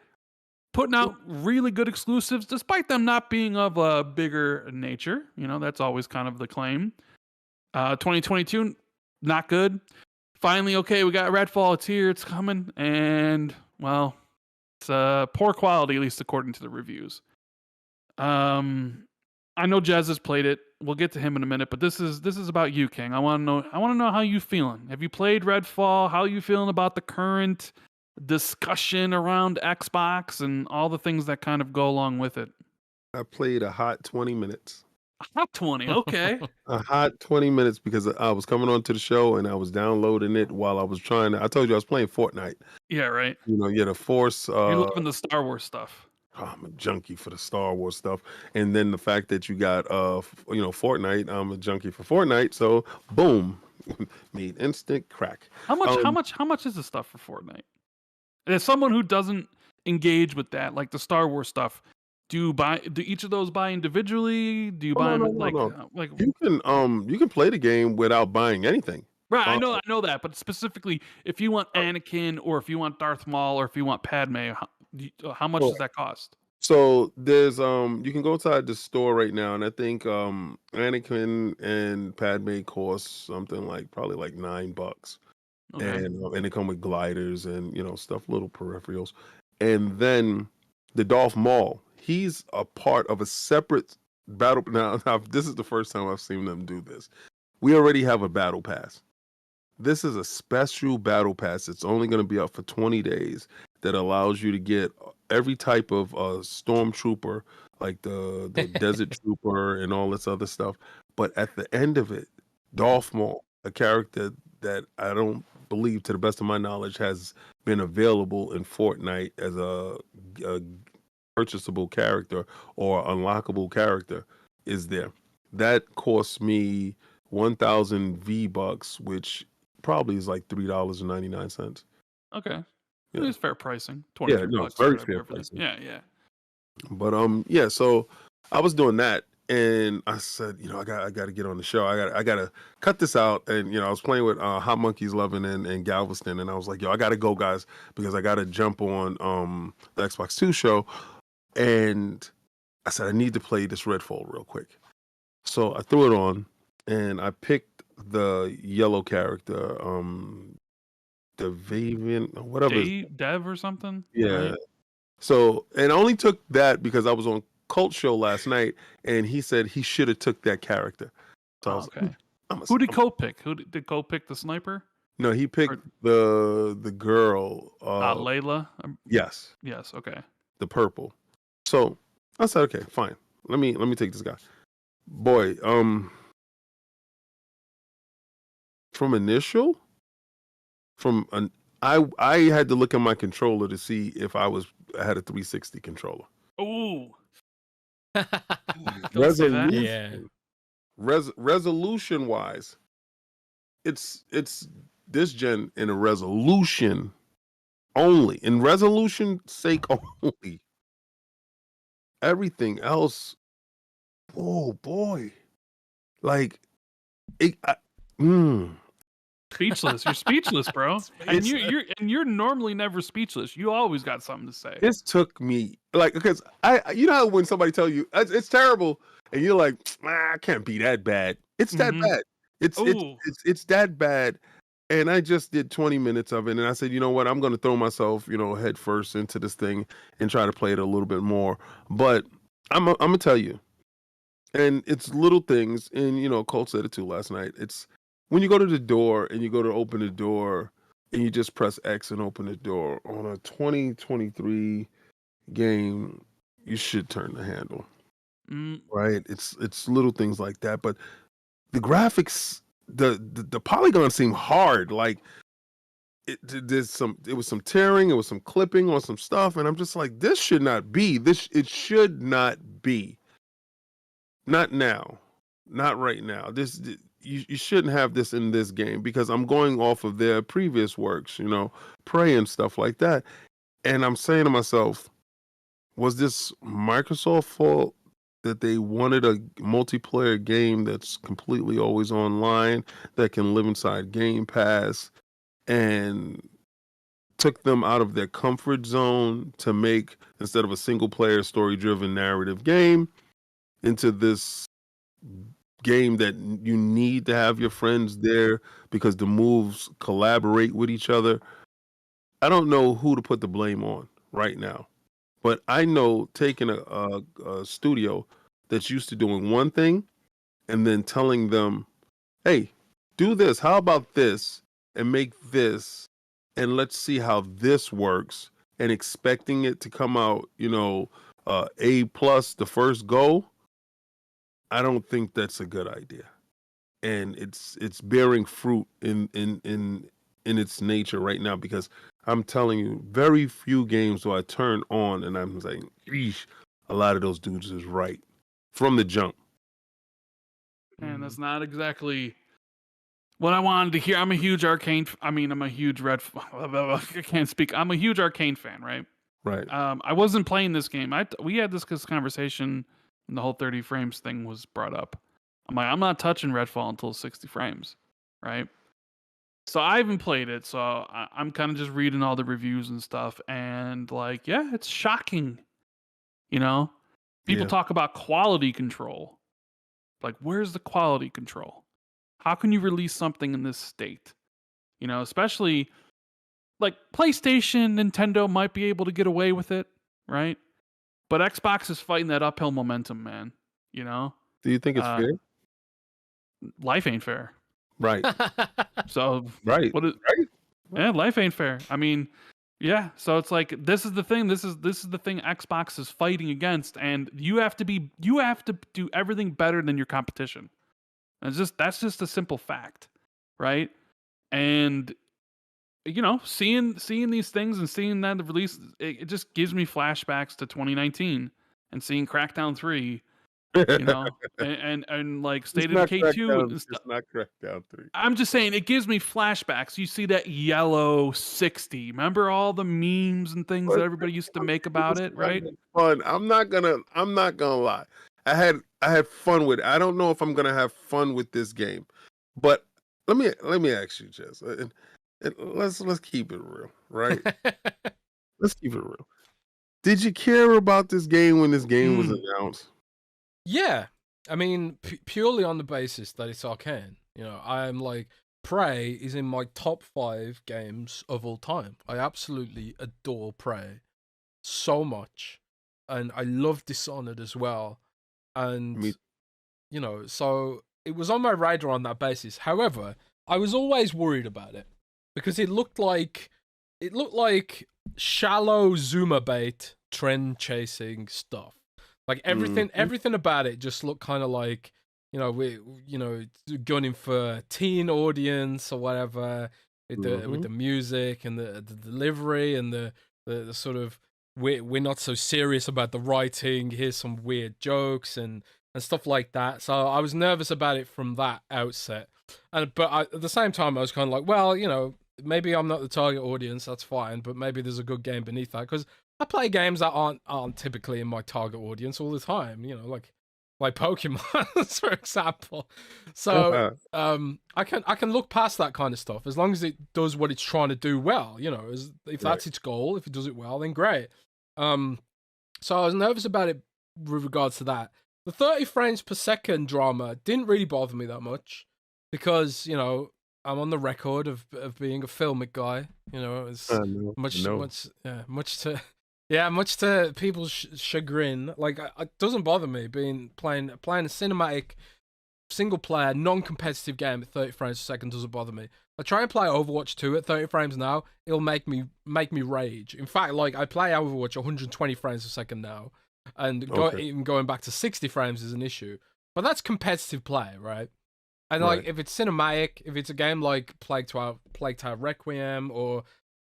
Putting out really good exclusives, despite them not being of a bigger nature. You know, that's always kind of the claim. 2022, not good. Finally, okay, we got Redfall. It's here. It's coming. And, well, it's poor quality, at least according to the reviews. I know Jez has played it. We'll get to him in a minute, but this is about you, King. I want to know how you feeling. Have you played Redfall? How are you feeling about the current discussion around Xbox and all the things that kind of go along with it?
I played a hot 20 minutes.
A hot 20, okay.
A hot 20 minutes because I was coming on to the show and I was downloading it while I was trying to. I told you I was playing Fortnite.
Yeah, right.
You know, the Force.
You're loving the Star Wars stuff.
I'm a junkie for the Star Wars stuff, and then the fact that you got Fortnite. I'm a junkie for Fortnite, so boom, made instant crack.
How much is the stuff for Fortnite? And as someone who doesn't engage with that, like the Star Wars stuff, do each of those buy individually? Do you buy them like
you can play the game without buying anything.
Right, I know that, but specifically if you want Anakin or if you want Darth Maul or if you want Padme, how much does that cost?
So there's you can go inside the store right now, and I think Anakin and Padme cost something like probably like $9,
Okay.
and they come with gliders and stuff, little peripherals, and then the Darth Maul, he's a part of a separate battle. Now this is the first time I've seen them do this. We already have a battle pass. This is a special battle pass. It's only going to be up for 20 days that allows you to get every type of stormtrooper, like the desert trooper and all this other stuff. But at the end of it, Darth Maul, a character that I don't believe, to the best of my knowledge, has been available in Fortnite as a purchasable character or unlockable character, is there. That cost me 1,000 V-Bucks, which probably is like $3.99.
Okay.
Yeah.
It's fair pricing. $23.
Very fair pricing.
Yeah.
But so I was doing that, and I said, I got to get on the show. I got to cut this out, and I was playing with Hot Monkeys Lovin' and Galveston, and I was like, I got to go, guys, because I got to jump on the Xbox 2 show, and I said I need to play this Redfall real quick. So I threw it on, and I picked the yellow character, the Vavian, whatever.
Dev or something?
Yeah.
Right?
So, and I only took that because I was on Cult Show last night, and he said he should have took that character. So I was
okay.
Like,
who did Cole pick? Did Cole pick the sniper?
No, he picked the girl.
Layla?
Yes.
Yes, okay.
The purple. So I said, okay, fine. Let me take this guy. Boy, I had to look at my controller to see if I had a 360 controller.
Ooh.
Resolution wise, it's this gen in a resolution only. In resolution sake only. Everything else, oh boy. Like
Speechless. You're speechless, bro. And you're normally never speechless. You always got something to say.
This took me because how when somebody tell you it's terrible and you're like, I can't be that bad. It's that bad. It's that bad. And I just did 20 minutes of it, and I said, you know what? I'm going to throw myself, head first into this thing and try to play it a little bit more. But I'm gonna tell you, and it's little things. And Colt said it too last night. It's when you go to the door and you go to open the door and you just press X and open the door on a 2023 game, you should turn the handle. Right? It's little things like that. But the graphics, the polygons seem hard. Like it was some tearing, it was some clipping on some stuff, and I'm just like, this should not be. It should not be. Not now. Not right now. you shouldn't have this in this game, because I'm going off of their previous works, Prey and stuff like that. And I'm saying to myself, was this Microsoft fault that they wanted a multiplayer game that's completely always online, that can live inside Game Pass, and took them out of their comfort zone to make, instead of a single player story driven narrative game, into this game that you need to have your friends there because the moves collaborate with each other? I don't know who to put the blame on right now, but I know taking a studio that's used to doing one thing and then telling them, hey, do this, how about this, and make this, and let's see how this works, and expecting it to come out, A plus the first go. I don't think that's a good idea, and it's bearing fruit in its nature right now, because I'm telling you, very few games do I turn on and I'm saying, eesh, a lot of those dudes is right from the jump.
And that's not exactly what I wanted to hear. I'm a huge Arcane. I'm a huge I can't speak. I'm a huge Arcane fan, right?
Right.
I wasn't playing this game. We had this conversation, and the whole 30 frames thing was brought up. I'm like, I'm not touching Redfall until 60 frames, right? So I haven't played it, so I'm kind of just reading all the reviews and stuff, and like, yeah, it's shocking. People talk about quality control. Like, where's the quality control? How can you release something in this state? Especially like PlayStation, Nintendo might be able to get away with it, right? But Xbox is fighting that uphill momentum, man.
Do you think it's fair?
Life ain't fair.
Right.
So
right.
Right. Yeah, life ain't fair. I mean, yeah. So it's like, this is the thing. This is the thing Xbox is fighting against, and you have to do everything better than your competition. That's just a simple fact, right? And seeing these things and seeing that release, it just gives me flashbacks to 2019 and seeing Crackdown 3, and like State of Decay 2 and stuff.
It's not Crackdown 3.
I'm just saying, it gives me flashbacks. You see that yellow 60. Remember all the memes and things that everybody used to make about it, right?
Fun. I'm not gonna lie. I had fun with it. I don't know if I'm gonna have fun with this game, but let me ask you, Jess. And let's keep it real, right? Let's keep it real. Did you care about this game when this game was announced?
Yeah, I mean, purely on the basis that it's Arcane. I'm like, Prey is in my top 5 games of all time. I absolutely adore Prey so much, and I love Dishonored as well. And so it was on my radar on that basis. However, I was always worried about it because it looked like shallow Zuma bait trend chasing stuff. Like everything about it just looked kind of like, gunning for teen audience or whatever, with the music and the delivery and the sort of, we're not so serious about the writing. Here's some weird jokes and stuff like that. So I was nervous about it from that outset. At the same time, I was kind of like, well, maybe I'm not the target audience. That's fine, but maybe there's a good game beneath that, because I play games that aren't typically in my target audience all the time. Like Pokemon, for example. So I can look past that kind of stuff as long as it does what it's trying to do well. If that's its goal, if it does it well, then great. So I was nervous about it with regards to that. The 30 frames per second drama didn't really bother me that much because I'm on the record of being a filmic guy. It's much to people's chagrin. Like, it doesn't bother me playing a cinematic, single player, non-competitive game at 30 frames per second. Doesn't bother me. I try and play Overwatch 2 at 30 frames now. It'll make me rage. In fact, like, I play Overwatch 120 frames per second now, and even going back to 60 frames is an issue. But that's competitive play, right? And like, if it's cinematic, if it's a game like Plague Tale Requiem, or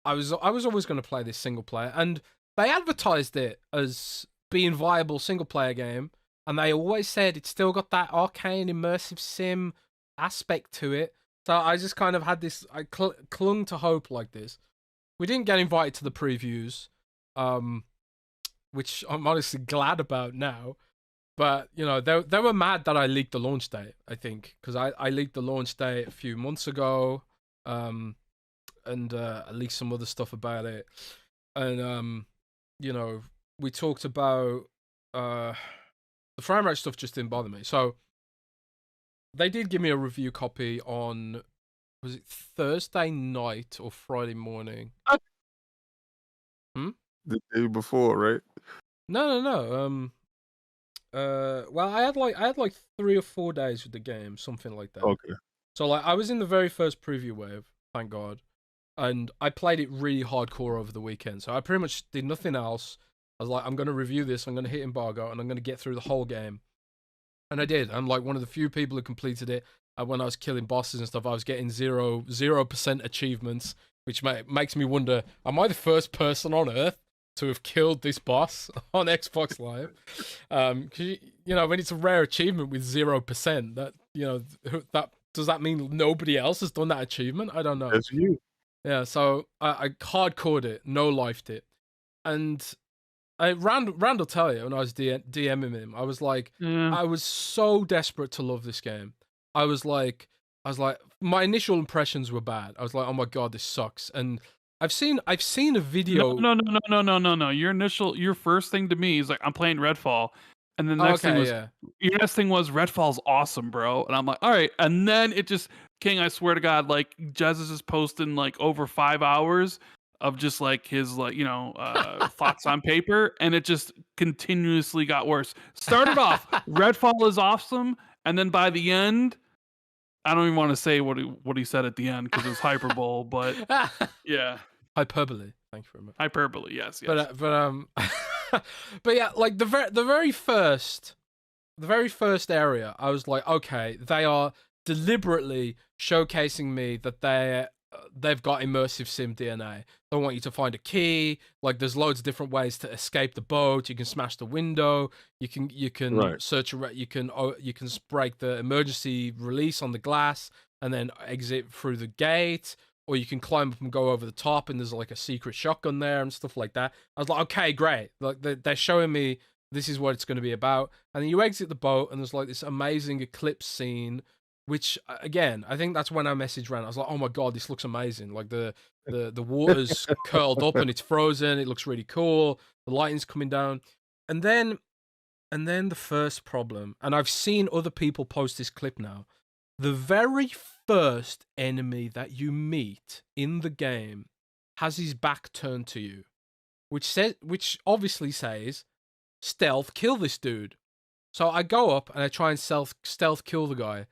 I was always going to play this single player, and they advertised it as being viable single player game, and they always said it's still got that Arcane immersive sim aspect to it. So I just kind of had this. I clung to hope like this. We didn't get invited to the previews, which I'm honestly glad about now. But you know, they were mad that I leaked the launch date. I think because I leaked the launch date a few months ago, and I leaked some other stuff about it, and you know, we talked about the frame rate stuff just didn't bother me. So they did give me a review copy on, was it Thursday night or Friday morning?
The day before, right?
No. Well, I had like 3 or 4 days with the game, something like that.
Okay.
So like I was in the very first preview wave, thank God, and I played it really hardcore over the weekend. So I pretty much did nothing else. I was like, I'm gonna review this, I'm gonna hit embargo, and I'm gonna get through the whole game. And I did. I'm like one of the few people who completed it. When I was killing bosses and stuff, I was getting 0% achievements, which makes me wonder: am I the first person on Earth to have killed this boss on Xbox Live? Cause you know, when it's a rare achievement with 0%, that that does that mean nobody else has done that achievement? I don't know.
That's you.
Yeah, so I hardcored it, no lifed it, and Randall tell you when I was DMing him, I was like, I was so desperate to love this game. I was like, my initial impressions were bad. I was like, oh my god, this sucks. And I've seen a video.
No. Your first thing to me is like, I'm playing Redfall, and then the next thing was, your next thing was Redfall's awesome, bro. And I'm like, all right. And then it just, King, I swear to God, like Jez is just posting like over 5 hours of just like his like thoughts on paper, and it just continuously got worse. Started off, Redfall is awesome, and then by the end, I don't even want to say what he said at the end because it was hyperbole, but yeah.
Hyperbole. Thank you very much.
Hyperbole, yes.
But but yeah, like the very first area, I was like, okay, they are deliberately showcasing me that they've got immersive sim DNA. They want you to find a key. Like, there's loads of different ways to escape the boat. You can smash the window. You can search. You can break the emergency release on the glass and then exit through the gate. Or you can climb up and go over the top, and there's like a secret shotgun there and stuff like that. I was like, okay, great. Like they're showing me this is what it's going to be about. And then you exit the boat, and there's like this amazing eclipse scene, which again, I think that's when I messaged Rand. I was like, oh my god, this looks amazing. Like the water's curled up and it's frozen. It looks really cool. The lighting's coming down, and then the first problem. And I've seen other people post this clip now. The very first enemy that you meet in the game has his back turned to you, which obviously says, stealth kill this dude. So I go up and I try and stealth kill the guy,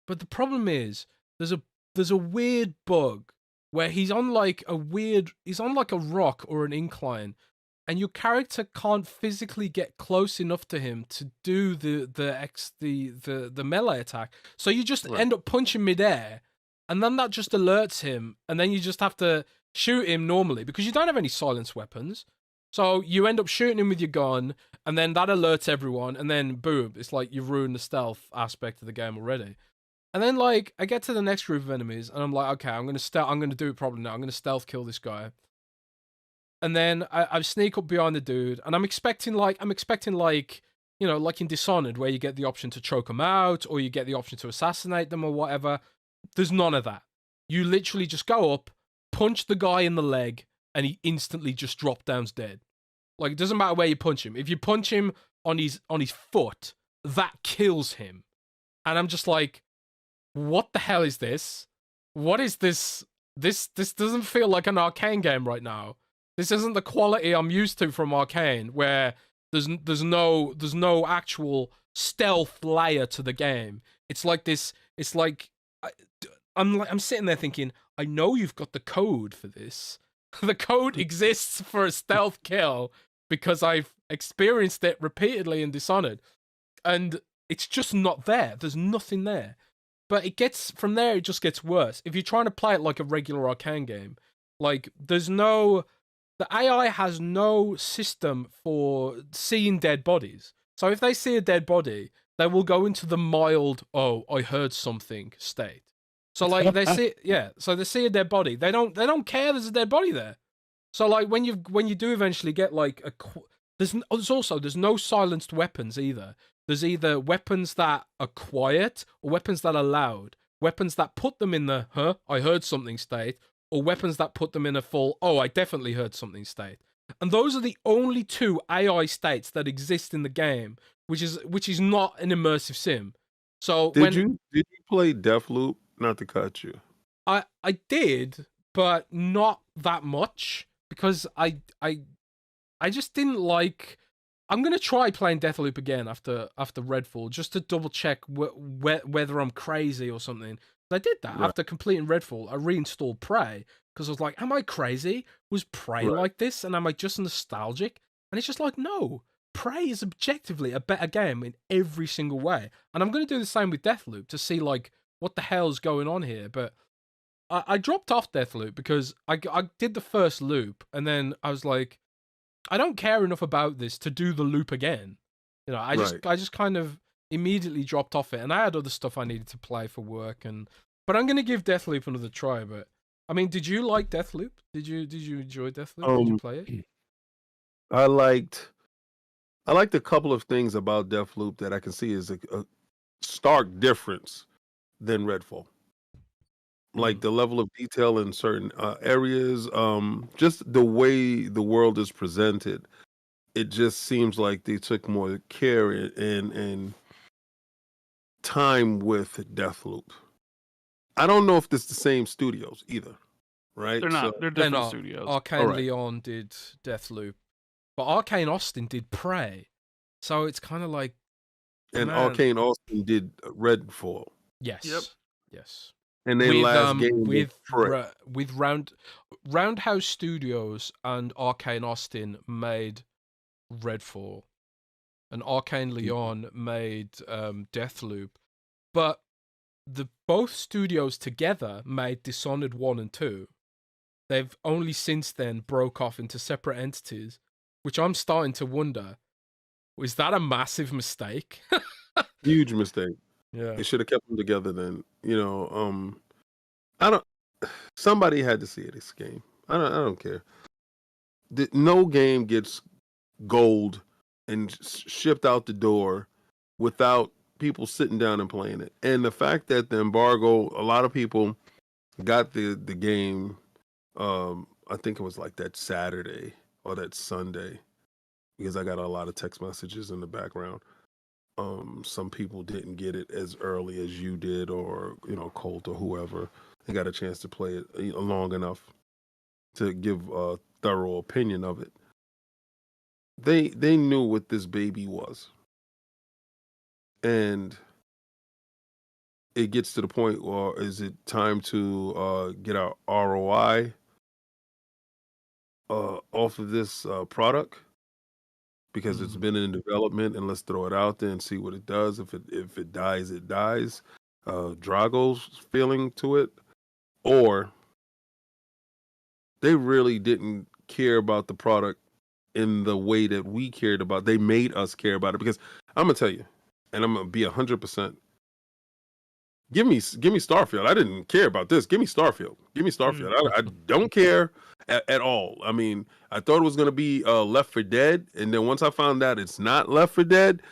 but the problem is there's a weird bug where he's on like a rock or an incline, and your character can't physically get close enough to him to do the melee attack. So you just end up punching midair, and then that just alerts him, and then you just have to shoot him normally because you don't have any silence weapons. So you end up shooting him with your gun, and then that alerts everyone, and then boom, it's like you've ruined the stealth aspect of the game already. And then like I get to the next group of enemies, and I'm like, okay, I'm gonna do it properly now. I'm gonna stealth kill this guy. And then I sneak up behind the dude, and I'm expecting like you know, like in Dishonored, where you get the option to choke them out, or you get the option to assassinate them, or whatever. There's none of that. You literally just go up, punch the guy in the leg, and he instantly just drop down's dead. Like, it doesn't matter where you punch him. If you punch him on his foot, that kills him. And I'm just like, what the hell is this? What is this? This doesn't feel like an Arcane game right now. This isn't the quality I'm used to from Arcane, where there's no actual stealth layer to the game. It's like this. It's like I'm sitting there thinking, I know you've got the code for this. The code exists for a stealth kill because I've experienced it repeatedly in Dishonored, and it's just not there. There's nothing there. But from there, it just gets worse. If you're trying to play it like a regular Arcane game, like the AI has no system for seeing dead bodies. So if they see a dead body, they will go into the mild, oh, I heard something state. So like they see, so they see a dead body. They don't care there's a dead body there. So like when you do eventually get like there's no silenced weapons either. There's either weapons that are quiet or weapons that are loud. Weapons that put them in the I heard something state, or weapons that put them in a full I definitely heard something state. And those are the only two AI states that exist in the game, which is not an immersive sim. So
did you play Deathloop? Not to cut you.
I did, but not that much because I just didn't like. I'm gonna try playing Deathloop again after Redfall just to double check whether I'm crazy or something. I did that after completing Redfall. I reinstalled Prey because I was like, "Am I crazy? Was Prey like this? And am I just nostalgic?" And it's just like, no. Prey is objectively a better game in every single way, and I'm gonna do the same with Deathloop to see like what the hell's going on here. But I dropped off Deathloop because I did the first loop, and then I was like, I don't care enough about this to do the loop again. You know, I just kind of immediately dropped off it, and I had other stuff I needed to play for work. But I'm gonna give Deathloop another try. But I mean, did you like Deathloop? Did you enjoy Deathloop? Did you play it?
I liked a couple of things about Deathloop that I can see is a stark difference than Redfall. Like the level of detail in certain areas, just the way the world is presented, it just seems like they took more care and time with Deathloop. I don't know if it's the same studios either, right?
They're not. They're different studios.
Arcane Leon did Deathloop, but Arcane Austin did Prey, so it's kind of like.
And Arcane Austin did Redfall.
Yes.
Yep.
Yes.
And then last game
with Roundhouse Studios and Arcane Austin made Redfall, and Arcane Leon made Deathloop, but both studios together made Dishonored 1 and 2. They've only since then broke off into separate entities, which I'm starting to wonder, was that a massive mistake?
Huge mistake.
Yeah.
They should have kept them together then. You know, somebody had to see it, this game. I don't care. No game gets gold and shipped out the door without people sitting down and playing it. And the fact that the embargo, a lot of people got the game, I think it was like that Saturday or that Sunday, because I got a lot of text messages in the background. Some people didn't get it as early as you did, or Colt or whoever. They got a chance to play it long enough to give a thorough opinion of it. They knew what this baby was, and it gets to the point where is it time to get our ROI off of this product? Because it's been in development, and let's throw it out there and see what it does. If it dies, it dies. Drago's feeling to it, or they really didn't care about the product in the way that we cared about. They made us care about it. Because I'm gonna tell you, and I'm gonna be 100%. Give me Starfield. I didn't care about this. Give me Starfield. Give me Starfield. I don't care at all. I mean, I thought it was going to be Left 4 Dead, and then once I found out it's not Left 4 Dead,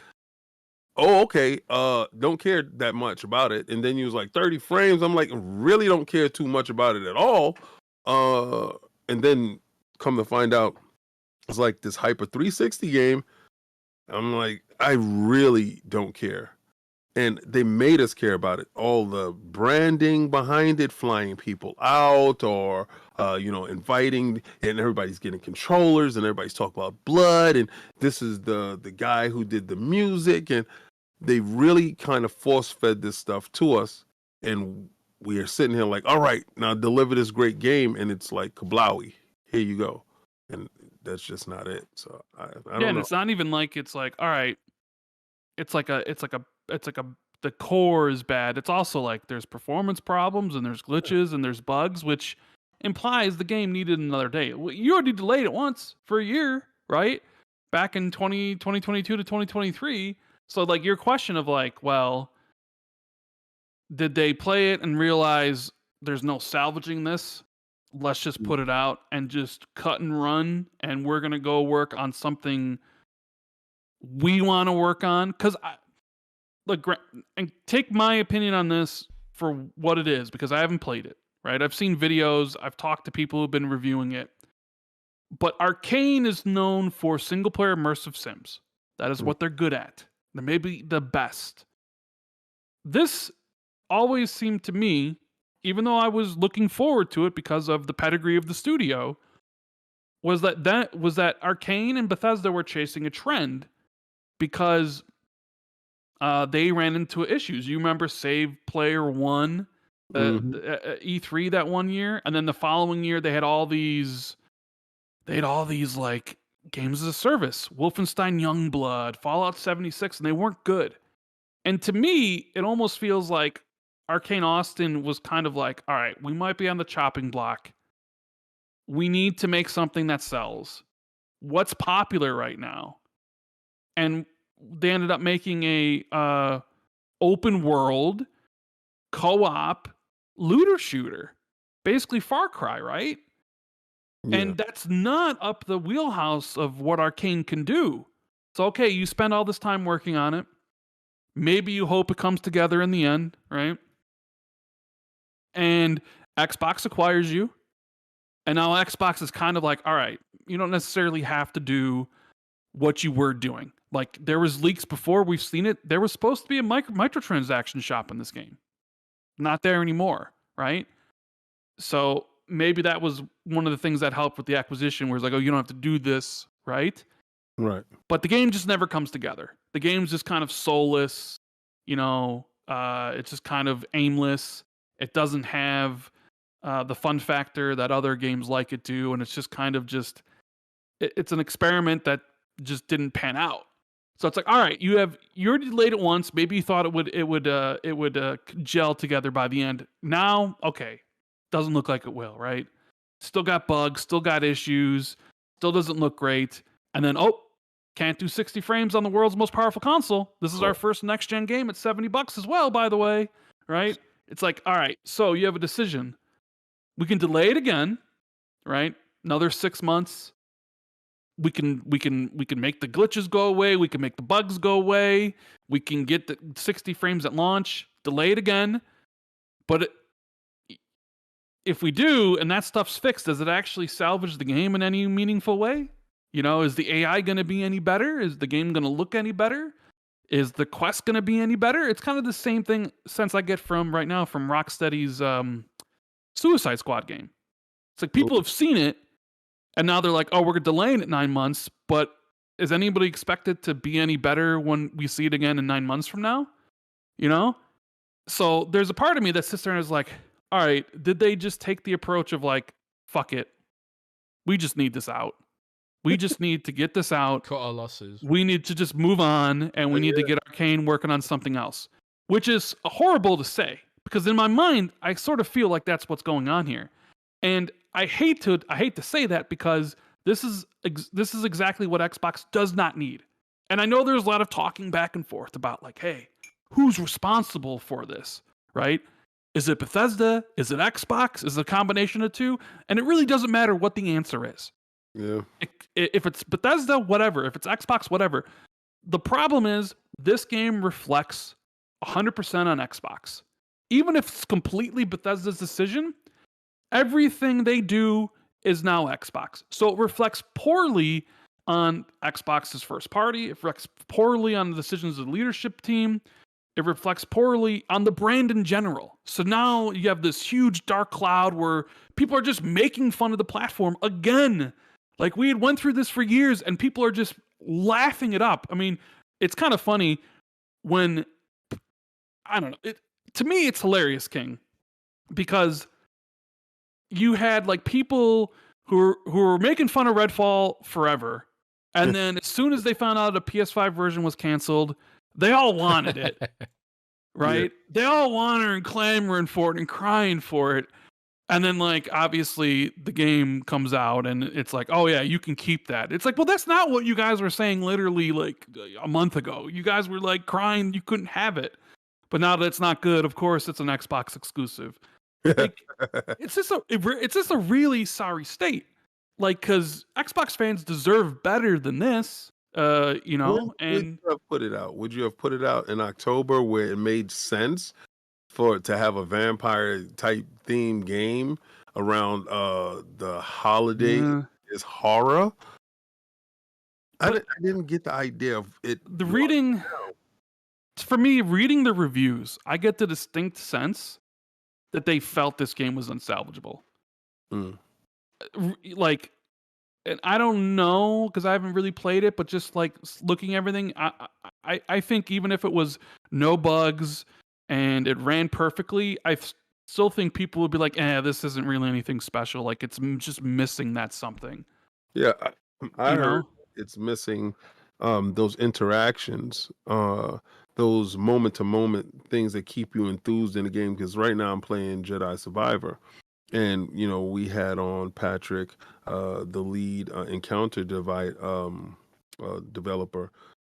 okay, don't care that much about it. And then you was like 30 frames. I'm like, really don't care too much about it at all. And then come to find out, it's like this Hyper 360 game. I'm like, I really don't care. And they made us care about it. All the branding behind it, flying people out, or inviting, and everybody's getting controllers, and everybody's talking about blood, and this is the guy who did the music, and they really kind of force-fed this stuff to us, and we are sitting here like, all right, now deliver this great game, and it's like kablowy, here you go, and that's just not it. So I don't know.
And it's not even like it's like, all right, it's like the core is bad. It's also like there's performance problems and there's glitches and there's bugs, which implies the game needed another day. You already delayed it once for a year, right? Back in 2022 to 2023, So like your question of like, well, did they play it and realize there's no salvaging this? Let's just put it out and just cut and run, and we're gonna go work on something we want to work on. Because look, and take my opinion on this for what it is, because I haven't played it. Right? I've seen videos. I've talked to people who've been reviewing it. But Arcane is known for single player immersive sims. That is what they're good at. They're maybe the best. This always seemed to me, even though I was looking forward to it because of the pedigree of the studio, was that Arcane and Bethesda were chasing a trend because they ran into issues. You remember Save Player One, E3 that one year, and then the following year they had all these like games as a service, Wolfenstein Youngblood, Fallout 76, and they weren't good. And to me, it almost feels like Arcane Austin was kind of like, all right, we might be on the chopping block. We need to make something that sells. What's popular right now? And they ended up making a open world co-op looter shooter, basically Far Cry, right? Yeah. And that's not up the wheelhouse of what Arcane can do. So okay, you spend all this time working on it. Maybe you hope it comes together in the end, right? And Xbox acquires you. And now Xbox is kind of like, all right, you don't necessarily have to do what you were doing. Like, there was leaks before, we've seen it. There was supposed to be a microtransaction shop in this game. Not there anymore, right? So maybe that was one of the things that helped with the acquisition, where it's like, oh, you don't have to do this, right?
Right.
But the game just never comes together. The game's just kind of soulless, it's just kind of aimless. It doesn't have the fun factor that other games like it do, and it's just kind of it's an experiment that just didn't pan out. So it's like, all right, you already delayed it once. Maybe you thought it would gel together by the end. Now, okay, doesn't look like it will, right? Still got bugs, still got issues, still doesn't look great. And then, can't do 60 frames on the world's most powerful console. This is our first next gen game at $70 as well, by the way, right? It's like, all right, so you have a decision. We can delay it again, right? Another 6 months. We can make the glitches go away. We can make the bugs go away. We can get the 60 frames at launch. Delay it again. But if we do, and that stuff's fixed, does it actually salvage the game in any meaningful way? Is the AI going to be any better? Is the game going to look any better? Is the quest going to be any better? It's kind of the same sense I get from Rocksteady's Suicide Squad game. It's like people have seen it, and now they're like, oh, we're delaying it 9 months, but is anybody expected to be any better when we see it again in 9 months from now? So there's a part of me that sits there and is like, all right, did they just take the approach of like, fuck it, we just need this out. We just need to get this out.
Cut our losses.
We need to just move on, and we need to get Arcane working on something else, which is horrible to say, because in my mind, I sort of feel like that's what's going on here. And I hate to say that, because this is exactly what Xbox does not need. And I know there's a lot of talking back and forth about like, hey, who's responsible for this, right? Is it Bethesda? Is it Xbox? Is it a combination of two? And it really doesn't matter what the answer is.
Yeah.
If it's Bethesda, whatever. If it's Xbox, whatever. The problem is this game reflects 100% on Xbox. Even if it's completely Bethesda's decision, everything they do is now Xbox. So it reflects poorly on Xbox's first party. It reflects poorly on the decisions of the leadership team. It reflects poorly on the brand in general. So now you have this huge dark cloud where people are just making fun of the platform again. Like, we had went through this for years, and people are just laughing it up. I mean, it's kind of funny when, I don't know, to me it's hilarious, King, because you had like people who were making fun of Redfall forever, and then as soon as they found out a PS5 version was canceled, they all wanted it, right? Yeah. They all wanted and clamoring for it and crying for it. And then, like, obviously the game comes out and it's like, oh yeah, you can keep that. It's like, well, that's not what you guys were saying literally like a month ago. You guys were like crying you couldn't have it. But now that it's not good, of course it's an Xbox exclusive. Like, it's just a really sorry state. Like, because Xbox fans deserve better than this. You know,
When would
and
you have put it out? Would you have put it out in October where it made sense for it to have a vampire type theme game around the holiday
yeah.
is horror? I
But
didn't get the idea of it.
the reading, for me, reading the reviews, I get the distinct sense that they felt this game was unsalvageable.
Mm.
Like, and I don't know because I haven't really played it, but just like looking everything, I think even if it was no bugs and it ran perfectly, still think people would be like, this isn't really anything special. Like, it's just missing that something.
Yeah, I
You
heard
know?
it's missing those interactions, those moment to moment things that keep you enthused in the game. Because right now I'm playing Jedi Survivor, and we had on Patrick, the lead encounter developer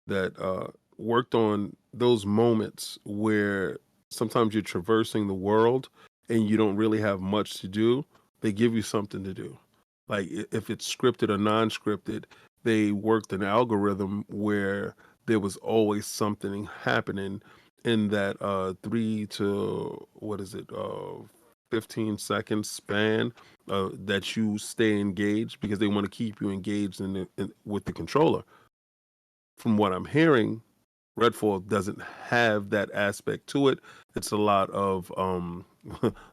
that worked on those moments where sometimes you're traversing the world and you don't really have much to do. They give you something to do. Like if it's scripted or non-scripted, they worked an algorithm where there was always something happening in that 3 to 15 second span that you stay engaged because they want to keep you engaged with the controller. From what I'm hearing, Redfall doesn't have that aspect to it. It's a lot of a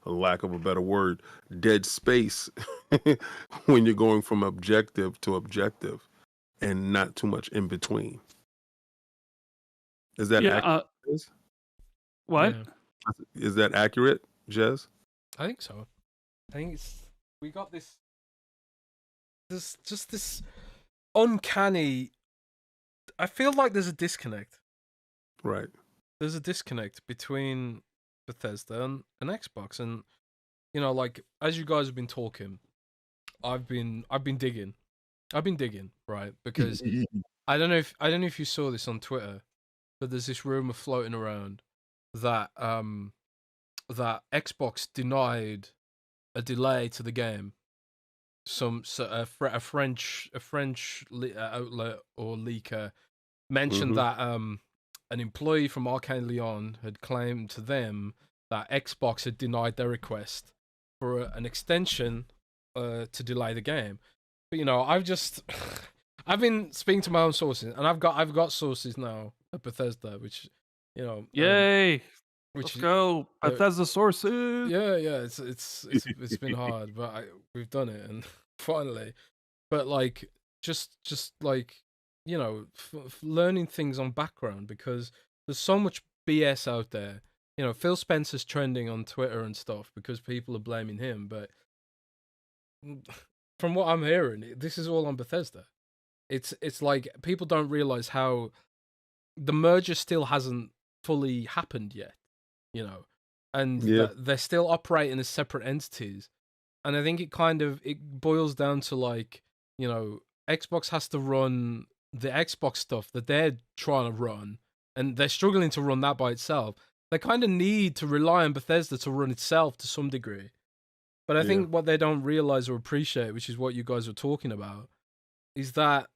lack of a better word, dead space when you're going from objective to objective and not too much in between. Is that
Yeah.
accurate?
What?
Yeah.
Is that accurate, Jez?
I think so. I think we got this uncanny. I feel like there's a disconnect.
Right.
There's a disconnect between Bethesda and Xbox, and like as you guys have been talking, I've been digging, right? Because I don't know if you saw this on Twitter, but there's this rumor floating around that that Xbox denied a delay to the game. A French outlet or leaker mentioned that an employee from Arcane Lyon had claimed to them that Xbox had denied their request for an extension to delay the game. But I've been speaking to my own sources, and I've got sources now at Bethesda, which
Yay!
Let's
go Bethesda sources.
Yeah, it's been hard, but we've done it, and finally. But like, just like learning things on background, because there's so much BS out there. Phil Spencer's trending on Twitter and stuff because people are blaming him, but from what I'm hearing, this is all on Bethesda. It's like people don't realize how the merger still hasn't fully happened yet, and they're still operating as separate entities. And I think it boils down to like, Xbox has to run the Xbox stuff that they're trying to run, and they're struggling to run that by itself. They kind of need to rely on Bethesda to run itself to some degree. But I think what they don't realize or appreciate, which is what you guys were talking about, is that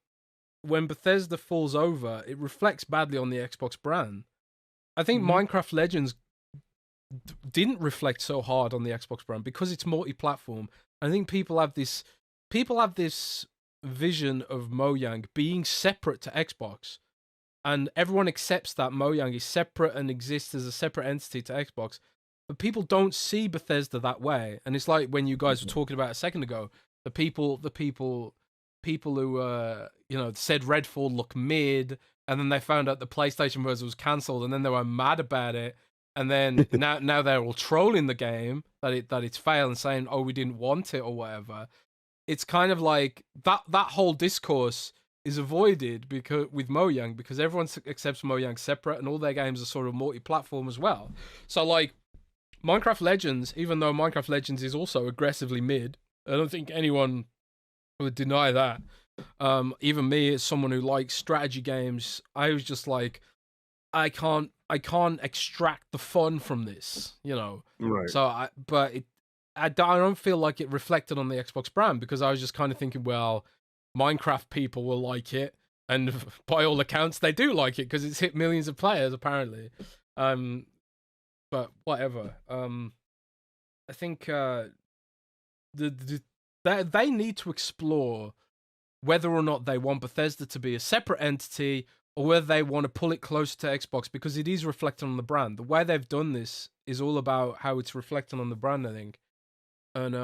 when Bethesda falls over, it reflects badly on the Xbox brand. I think Minecraft Legends didn't reflect so hard on the Xbox brand because it's multi-platform. I think people have this vision of Mojang being separate to Xbox, and everyone accepts that Mojang is separate and exists as a separate entity to Xbox. But people don't see Bethesda that way, and it's like when you guys were talking about a second ago, the people who said Redfall looked mid, and then they found out the PlayStation version was cancelled, and then they were mad about it, and then now they're all trolling the game that it's failed and saying, oh, we didn't want it or whatever. It's kind of like that whole discourse is avoided with Mojang, because everyone accepts Mojang separate, and all their games are sort of multi-platform as well. So like Minecraft Legends, even though Minecraft Legends is also aggressively mid, I don't think anyone would deny that. Even me, as someone who likes strategy games, I was just like, I can't extract the fun from this, you know.
Right.
So I don't feel like it reflected on the Xbox brand, because I was just kind of thinking, well, Minecraft people will like it, and by all accounts, they do like it because it's hit millions of players apparently. But whatever. I think they need to explore whether or not they want Bethesda to be a separate entity, or whether they want to pull it closer to Xbox, because it is reflecting on the brand. The way they've done this is all about how it's reflecting on the brand, I think. And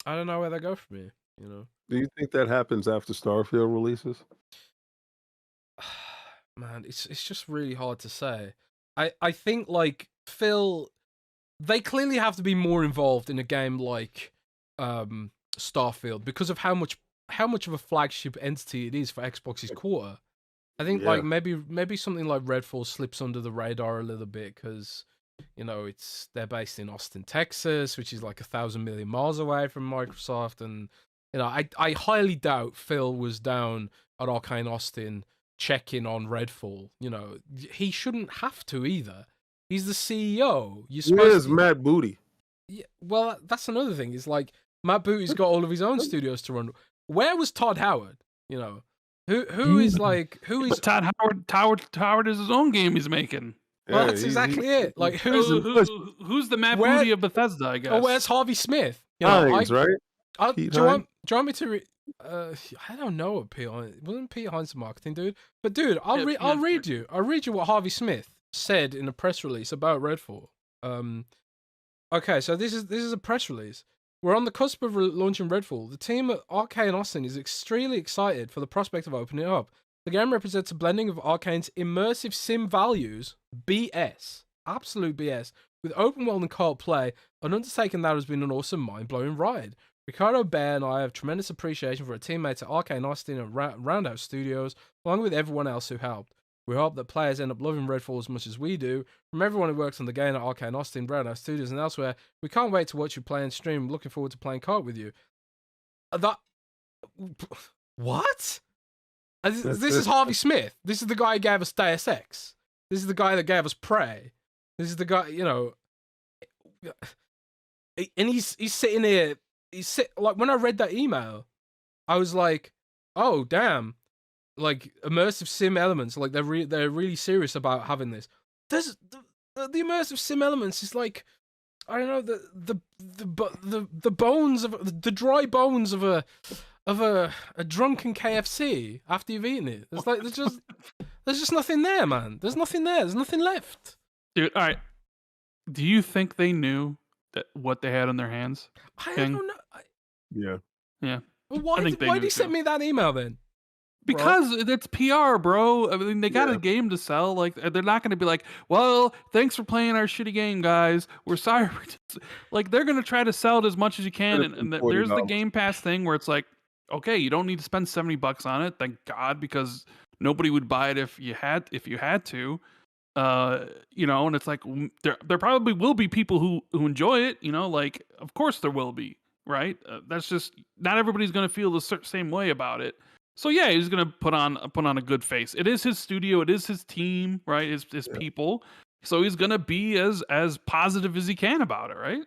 I don't know where they go from here, you know.
Do you think that happens after Starfield releases?
Man, it's just really hard to say. I think, like, Phil, they clearly have to be more involved in a game like Starfield, because of how much of a flagship entity it is for Xbox's quarter. I think like maybe something like Redfall slips under the radar a little bit, because, you know, they're based in Austin, Texas, which is like 1,000 million miles away from Microsoft, and, you know, I highly doubt Phil was down at Arcane Austin checking on Redfall. You know, he shouldn't have to either. He's the CEO.
Where's Matt Booty?
Yeah, well, that's another thing. Is like Matt Booty's got all of his own studios to run. Where was Todd Howard? You know, who is
Todd Howard? Howard is his own game he's making.
Well, that's exactly it. Like, who's
the Matt Booty of Bethesda? I guess.
Oh, where's Harvey Smith? You know,
Hines, right?
Do you want me to? I don't know what Pete Hines. Wasn't Pete Hines a marketing dude? But dude, I'll read you what Harvey Smith said in a press release about Redfall. Okay, so this is a press release. We're on the cusp of launching Redfall. The team at Arcane Austin is extremely excited for the prospect of opening it up. The game represents a blending of Arcane's immersive sim values, BS, absolute BS, with open world and co-op play, an undertaking that has been an awesome, mind-blowing ride. Ricardo Bear and I have tremendous appreciation for our teammates at Arcane Austin and Roundhouse Studios, along with everyone else who helped. We hope that players end up loving Redfall as much as we do. From everyone who works on the game at Arcane Austin, Roundhouse Studios, and elsewhere, we can't wait to watch you play and stream. Looking forward to playing co-op with you. What? This is Harvey Smith. This is the guy who gave us Deus Ex. This is the guy that gave us Prey. This is the guy, you know. And he's sitting here. Like, when I read that email, I was like, oh damn, like, immersive sim elements. Like, they're really serious about having this. There's the immersive sim elements is like, I don't know, the bones of the dry bones of a drunken KFC after you've eaten it. It's like there's just nothing there, man. There's nothing there. There's nothing left.
Dude, all right. Do you think they knew what they had in their hands?
I don't know.
Yeah.
Well, why did he send me that email then?
Because it's PR, bro. I mean, they got a game to sell. Like, they're not going to be like, well, thanks for playing our shitty game, guys. We're sorry. Like, they're going to try to sell it as much as you can. And there's the Game Pass thing where it's like, okay, you don't need to spend $70 on it. Thank God, because nobody would buy it if you had to. You know, and it's like, there probably will be people who enjoy it. You know, like, of course there will be, right? That's just, not everybody's going to feel the same way about it. So yeah, he's gonna put on a good face. It is his studio, it is his team, right? His people. So he's gonna be as positive as he can about it, right?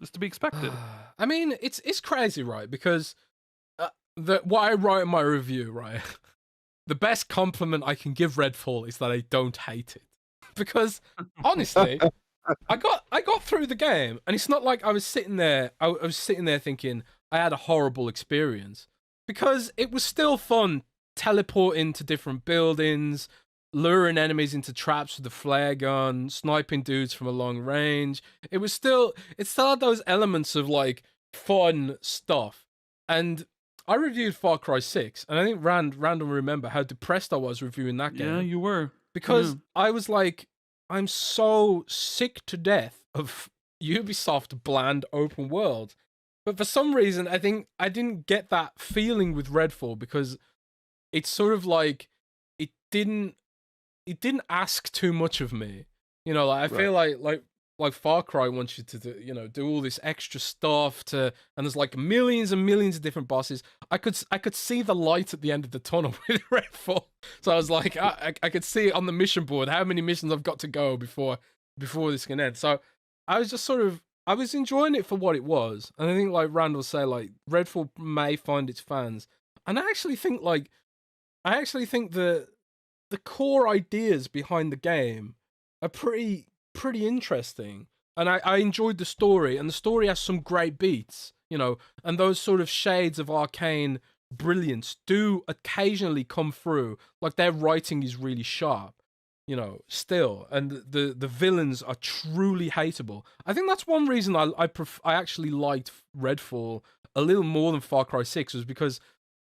It's to be expected.
I mean, it's crazy, right? Because what I write in my review, right? The best compliment I can give Redfall is that I don't hate it. Because honestly, I got through the game, and it's not like I was sitting there. I was sitting there thinking I had a horrible experience. Because it was still fun teleporting to different buildings, luring enemies into traps with the flare gun, sniping dudes from a long range. It still had those elements of, like, fun stuff. And I reviewed Far Cry 6, and I think Rand will remember how depressed I was reviewing that game.
Yeah, you were.
Because I was like, I'm so sick to death of Ubisoft bland open world. But for some reason, I think I didn't get that feeling with Redfall, because it's sort of like it didn't ask too much of me. You know, like I feel like like Far Cry wants you to do all this extra stuff and there's like millions and millions of different bosses. I could see the light at the end of the tunnel with Redfall, so I was like, I could see it on the mission board how many missions I've got to go before this can end. So I was just I was enjoying it for what it was, and I think like Randall say, like Redfall may find its fans, and I actually think the core ideas behind the game are pretty interesting, and I enjoyed the story, and the story has some great beats, and those sort of shades of Arcane brilliance do occasionally come through. Like their writing is really sharp, still, and the villains are truly hateable. I think that's one reason I actually liked Redfall a little more than Far Cry 6, was because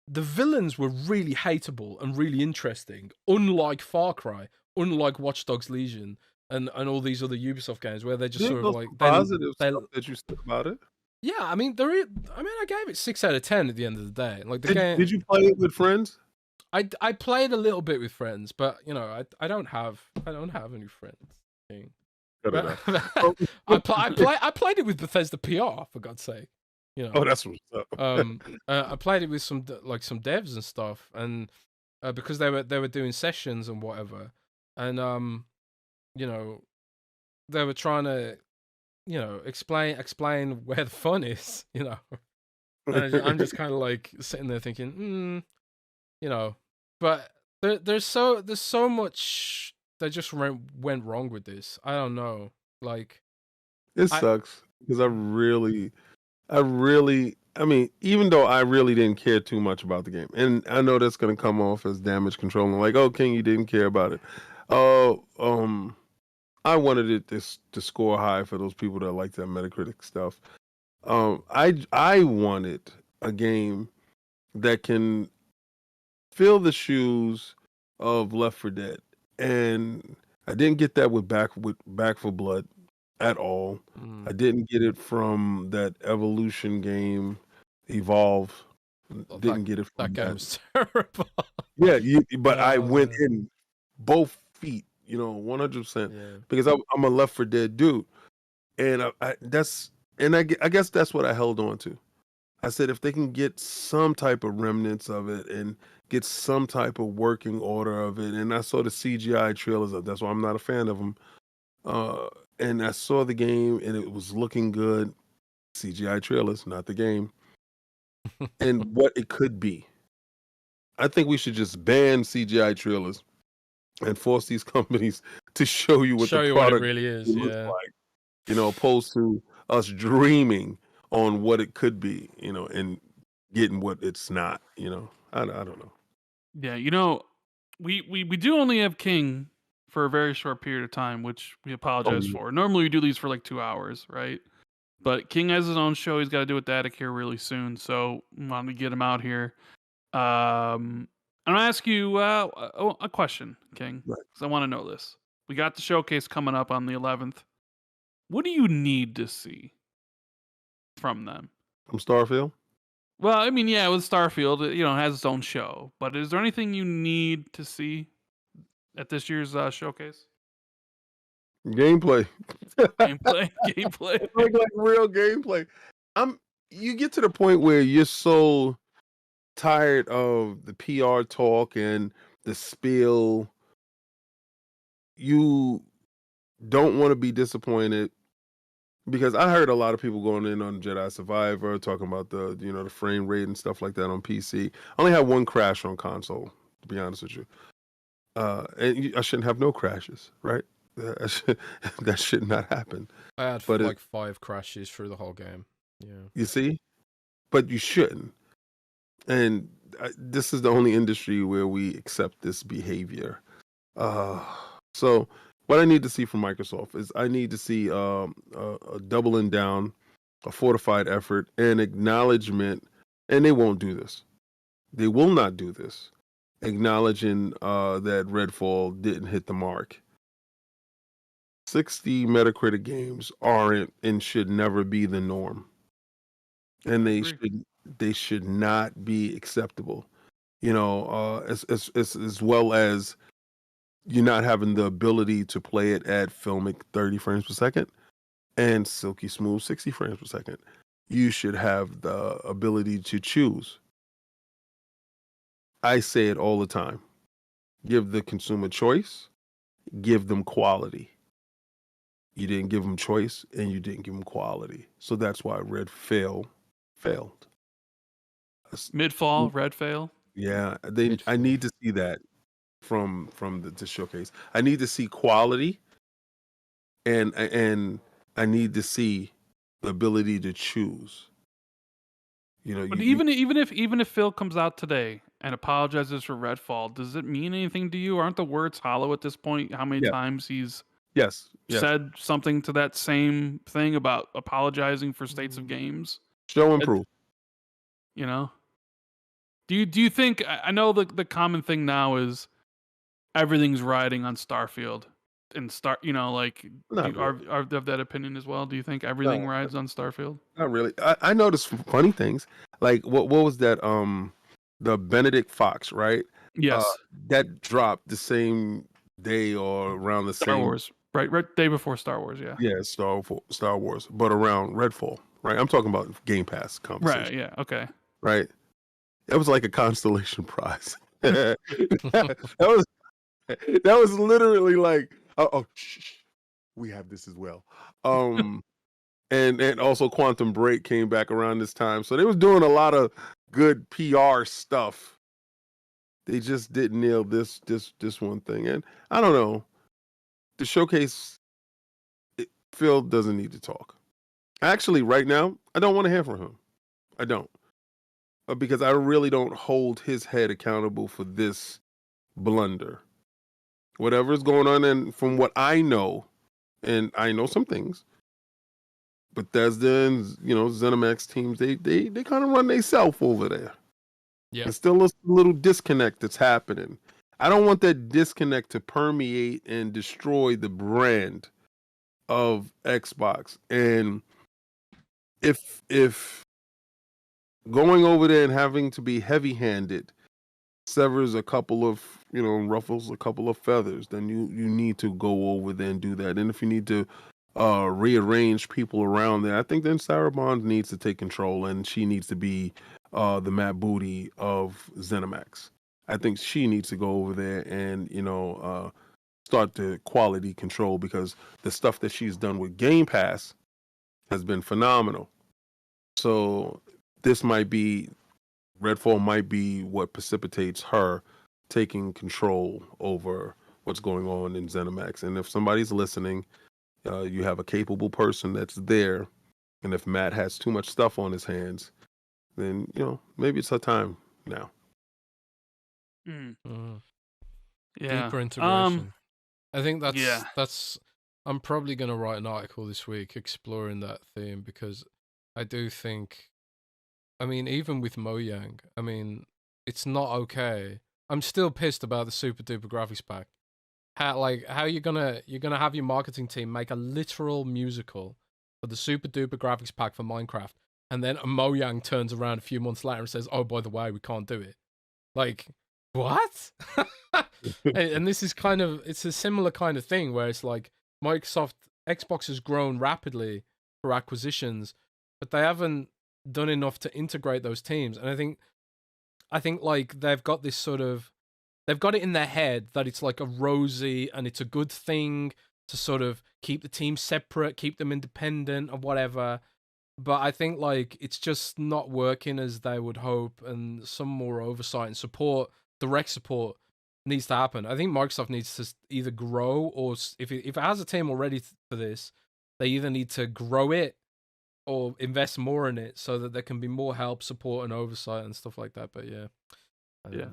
the villains were really hateable and really interesting, unlike Far Cry, unlike Watch Dogs Legion, and all these other Ubisoft games where they're just sort of like
positive stuff that you said about it.
Yeah, I mean, I gave it 6 out of 10 at the end of the day. Like the game.
Did you play it with friends?
I played a little bit with friends, but I don't have any friends. But, I played it with Bethesda PR, for God's sake.
Oh, that's what's up.
I played it with some devs and stuff, and because they were doing sessions and whatever, and they were trying to explain where the fun is, and I'm just kind of like sitting there thinking, but there's so much that just went wrong with this. I don't know, like
it sucks because I mean, even though I really didn't care too much about the game, and I know that's going to come off as damage control and like, oh, King, you didn't care about it. I wanted it to score high for those people that like that Metacritic stuff. I wanted a game that can fill the shoes of Left 4 Dead, and I didn't get that with Back 4 Blood at all. I didn't get it from that Evolution game, Evolve. Didn't get it from
that. Game was terrible.
Yeah, but I went in both feet, 100%, because I'm a Left 4 Dead dude, and I guess that's what I held on to. I said if they can get some type of remnants of it and get some type of working order of it, and I saw the CGI trailers of that's why I'm not a fan of them. And I saw the game and it was looking good. CGI trailers, not the game, and what it could be. I think we should just ban CGI trailers and force these companies to show you what the product
what it really is,
like, opposed to us dreaming on what it could be, and getting what it's not, I don't know.
Yeah, we do only have King for a very short period of time, which we apologize for. Normally we do these for like 2 hours, right? But King has his own show. He's got to do with Attic here really soon, so I wanted to get him out here. I'm gonna ask you a question, King, because I want to know this. We got the showcase coming up on the 11th. What do you need to see from them?
From Starfield?
Well, I mean, yeah, with Starfield, it has its own show. But is there anything you need to see at this year's showcase?
Gameplay.
Gameplay.
Like real gameplay. You get to the point where you're so tired of the PR talk and the spiel. You don't want to be disappointed, because I heard a lot of people going in on Jedi Survivor talking about the the frame rate and stuff like that on PC. I only had one crash on console, to be honest with you. And I shouldn't have no crashes, right? That should not happen.
I had 5 crashes through the whole game. Yeah.
You see? But you shouldn't. And this is the only industry where we accept this behavior. So what I need to see from Microsoft is I need to see a doubling down, a fortified effort, and acknowledgement. And they won't do this. They will not do this. Acknowledging that Redfall didn't hit the mark. 60 Metacritic games aren't and should never be the norm, and they should not be acceptable. As well as you not having the ability to play it at filmic 30 frames per second. and silky smooth 60 frames per second. You should have the ability to choose. I say it all the time. Give the consumer choice, give them quality. You didn't give them choice and you didn't give them quality. So that's why Red failed.
Mid-fall, Red fail.
Yeah, I need to see that from the showcase. I need to see quality and I need to see the ability to choose.
But even if Phil comes out today and apologizes for Redfall, does it mean anything to you? Aren't the words hollow at this point? How many times he's said something to that same thing about apologizing for states of games?
Show and prove.
You know? Do you think, I know the common thing now is everything's riding on Starfield and are of that opinion as well? Do you think everything rides on Starfield?
Not really. I noticed funny things. Like what was that the Benedict Fox, right?
Yes.
That dropped the same day or around the
Star Wars. Right day before Star Wars, yeah.
Yeah, Star Wars, but around Redfall, right? I'm talking about Game Pass conversation.
Right, yeah, okay.
Right. That was like a constellation prize. that was literally like, shh, we have this as well. And also Quantum Break came back around this time, so they was doing a lot of good PR stuff. They just didn't nail this one thing, and I don't know. The showcase, Phil doesn't need to talk. Actually, right now, I don't want to hear from him. I don't. Because I really don't hold his head accountable for this blunder. Whatever's going on, and from what I know, and I know some things, Bethesda and ZeniMax teams, they kind of run themselves over there.
Yeah.
There's still a little disconnect that's happening. I don't want that disconnect to permeate and destroy the brand of Xbox. And if going over there and having to be heavy-handed severs a couple of, ruffles a couple of feathers, then you need to go over there and do that. And if you need to rearrange people around there, I think then Sarah Bonds needs to take control, and she needs to be the Matt Booty of ZeniMax. I think she needs to go over there and start the quality control, because the stuff that she's done with Game Pass has been phenomenal. So Redfall might be what precipitates her taking control over what's going on in ZeniMax. And if somebody's listening, you have a capable person that's there, and if Matt has too much stuff on his hands, then maybe it's her time now.
Yeah.
Deeper integration. I think that's. I'm probably going to write an article this week exploring that theme, because I do think, even with Mojang, it's not okay. I'm still pissed about the super duper graphics pack. How you're gonna have your marketing team make a literal musical for the super duper graphics pack for Minecraft, and then Mojang turns around a few months later and says, "Oh, by the way, we can't do it." Like, what? And this is it's a similar kind of thing where it's like Xbox has grown rapidly for acquisitions, but they haven't done enough to integrate those teams. And I think like they've got it in their head that it's like a rosy and it's a good thing to sort of keep the team separate, keep them independent or whatever. But I think like it's just not working as they would hope, and some more oversight and support, direct support, needs to happen. I think Microsoft needs to either grow, or if it has a team already for this, they either need to grow it or invest more in it so that there can be more help, support, and oversight and stuff like that. But yeah.
Yeah.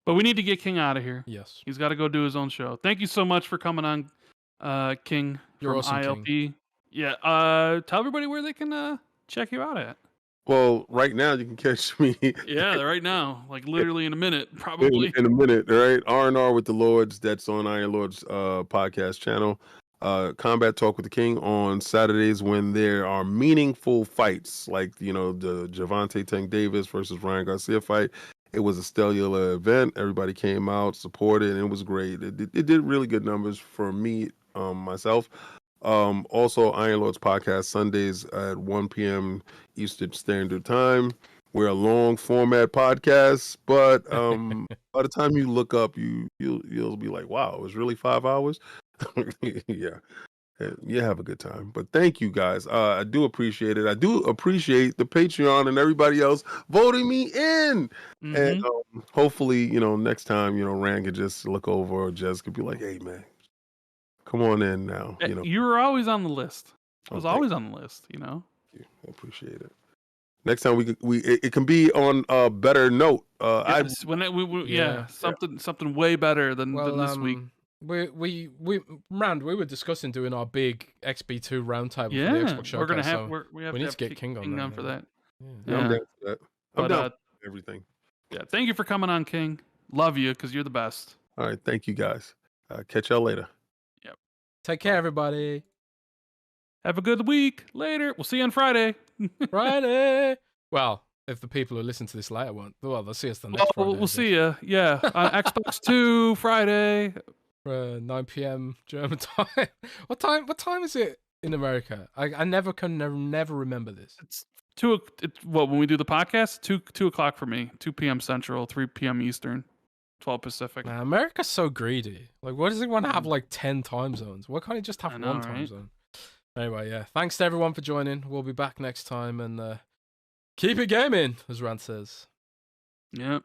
But we need to get King out of here.
Yes.
He's got to go do his own show. Thank you so much for coming on, King.
You're
from
awesome,
ILP.
King.
Yeah. Tell everybody where they can check you out at.
Well, right now you can catch me.
Yeah, right now, like literally in a minute, probably.
In a minute, right? R&R with the Lords. That's on Iron Lords podcast channel. Combat Talk with the King on Saturdays when there are meaningful fights, like the Javante Tank Davis versus Ryan Garcia fight. It was a stellar event. Everybody came out, supported, and it was great. It did really good numbers for me, myself. Also, Iron Lords podcast Sundays at 1 p.m. Eastern Standard Time. We're a long format podcast, but by the time you look up, you'll be like, wow, it was really 5 hours. Yeah. You have a good time. But thank you guys. I do appreciate it. I do appreciate the Patreon and everybody else voting me in.
Mm-hmm.
And hopefully, next time, Rand could just look over, or Jez could be like, hey, man, come on in now.
You were always on the list. I was
Okay.
always on the list,
I appreciate it. Next time it can be on a better note.
Yes, something way better than this week.
We were discussing doing our big XB2 roundtable for the Xbox Showcase.
We're gonna have
so
we
need to get King on
for that.
Yeah, I'm down for that. I'm down for everything.
Yeah, thank you for coming on, King. Love you because you're the best.
All right, thank you guys. Catch y'all later.
Yep.
Take care, everybody.
Have a good week. Later. We'll see you on Friday.
Friday. Well, if the people who listen to this later won't, they'll see us the next Friday.
We'll see you. Yeah, on Xbox 2 Friday.
9 p.m. German time. What time is it in America? I never remember this.
It's 2. When we do the podcast, 2 o'clock for me. 2 p.m. Central, 3 p.m. Eastern, 12 Pacific.
Man, America's so greedy. Like, why does it want to have like 10 time zones? Why can't it just have one time zone? Anyway, yeah. Thanks to everyone for joining. We'll be back next time and keep it gaming, as Rand says.
Yep.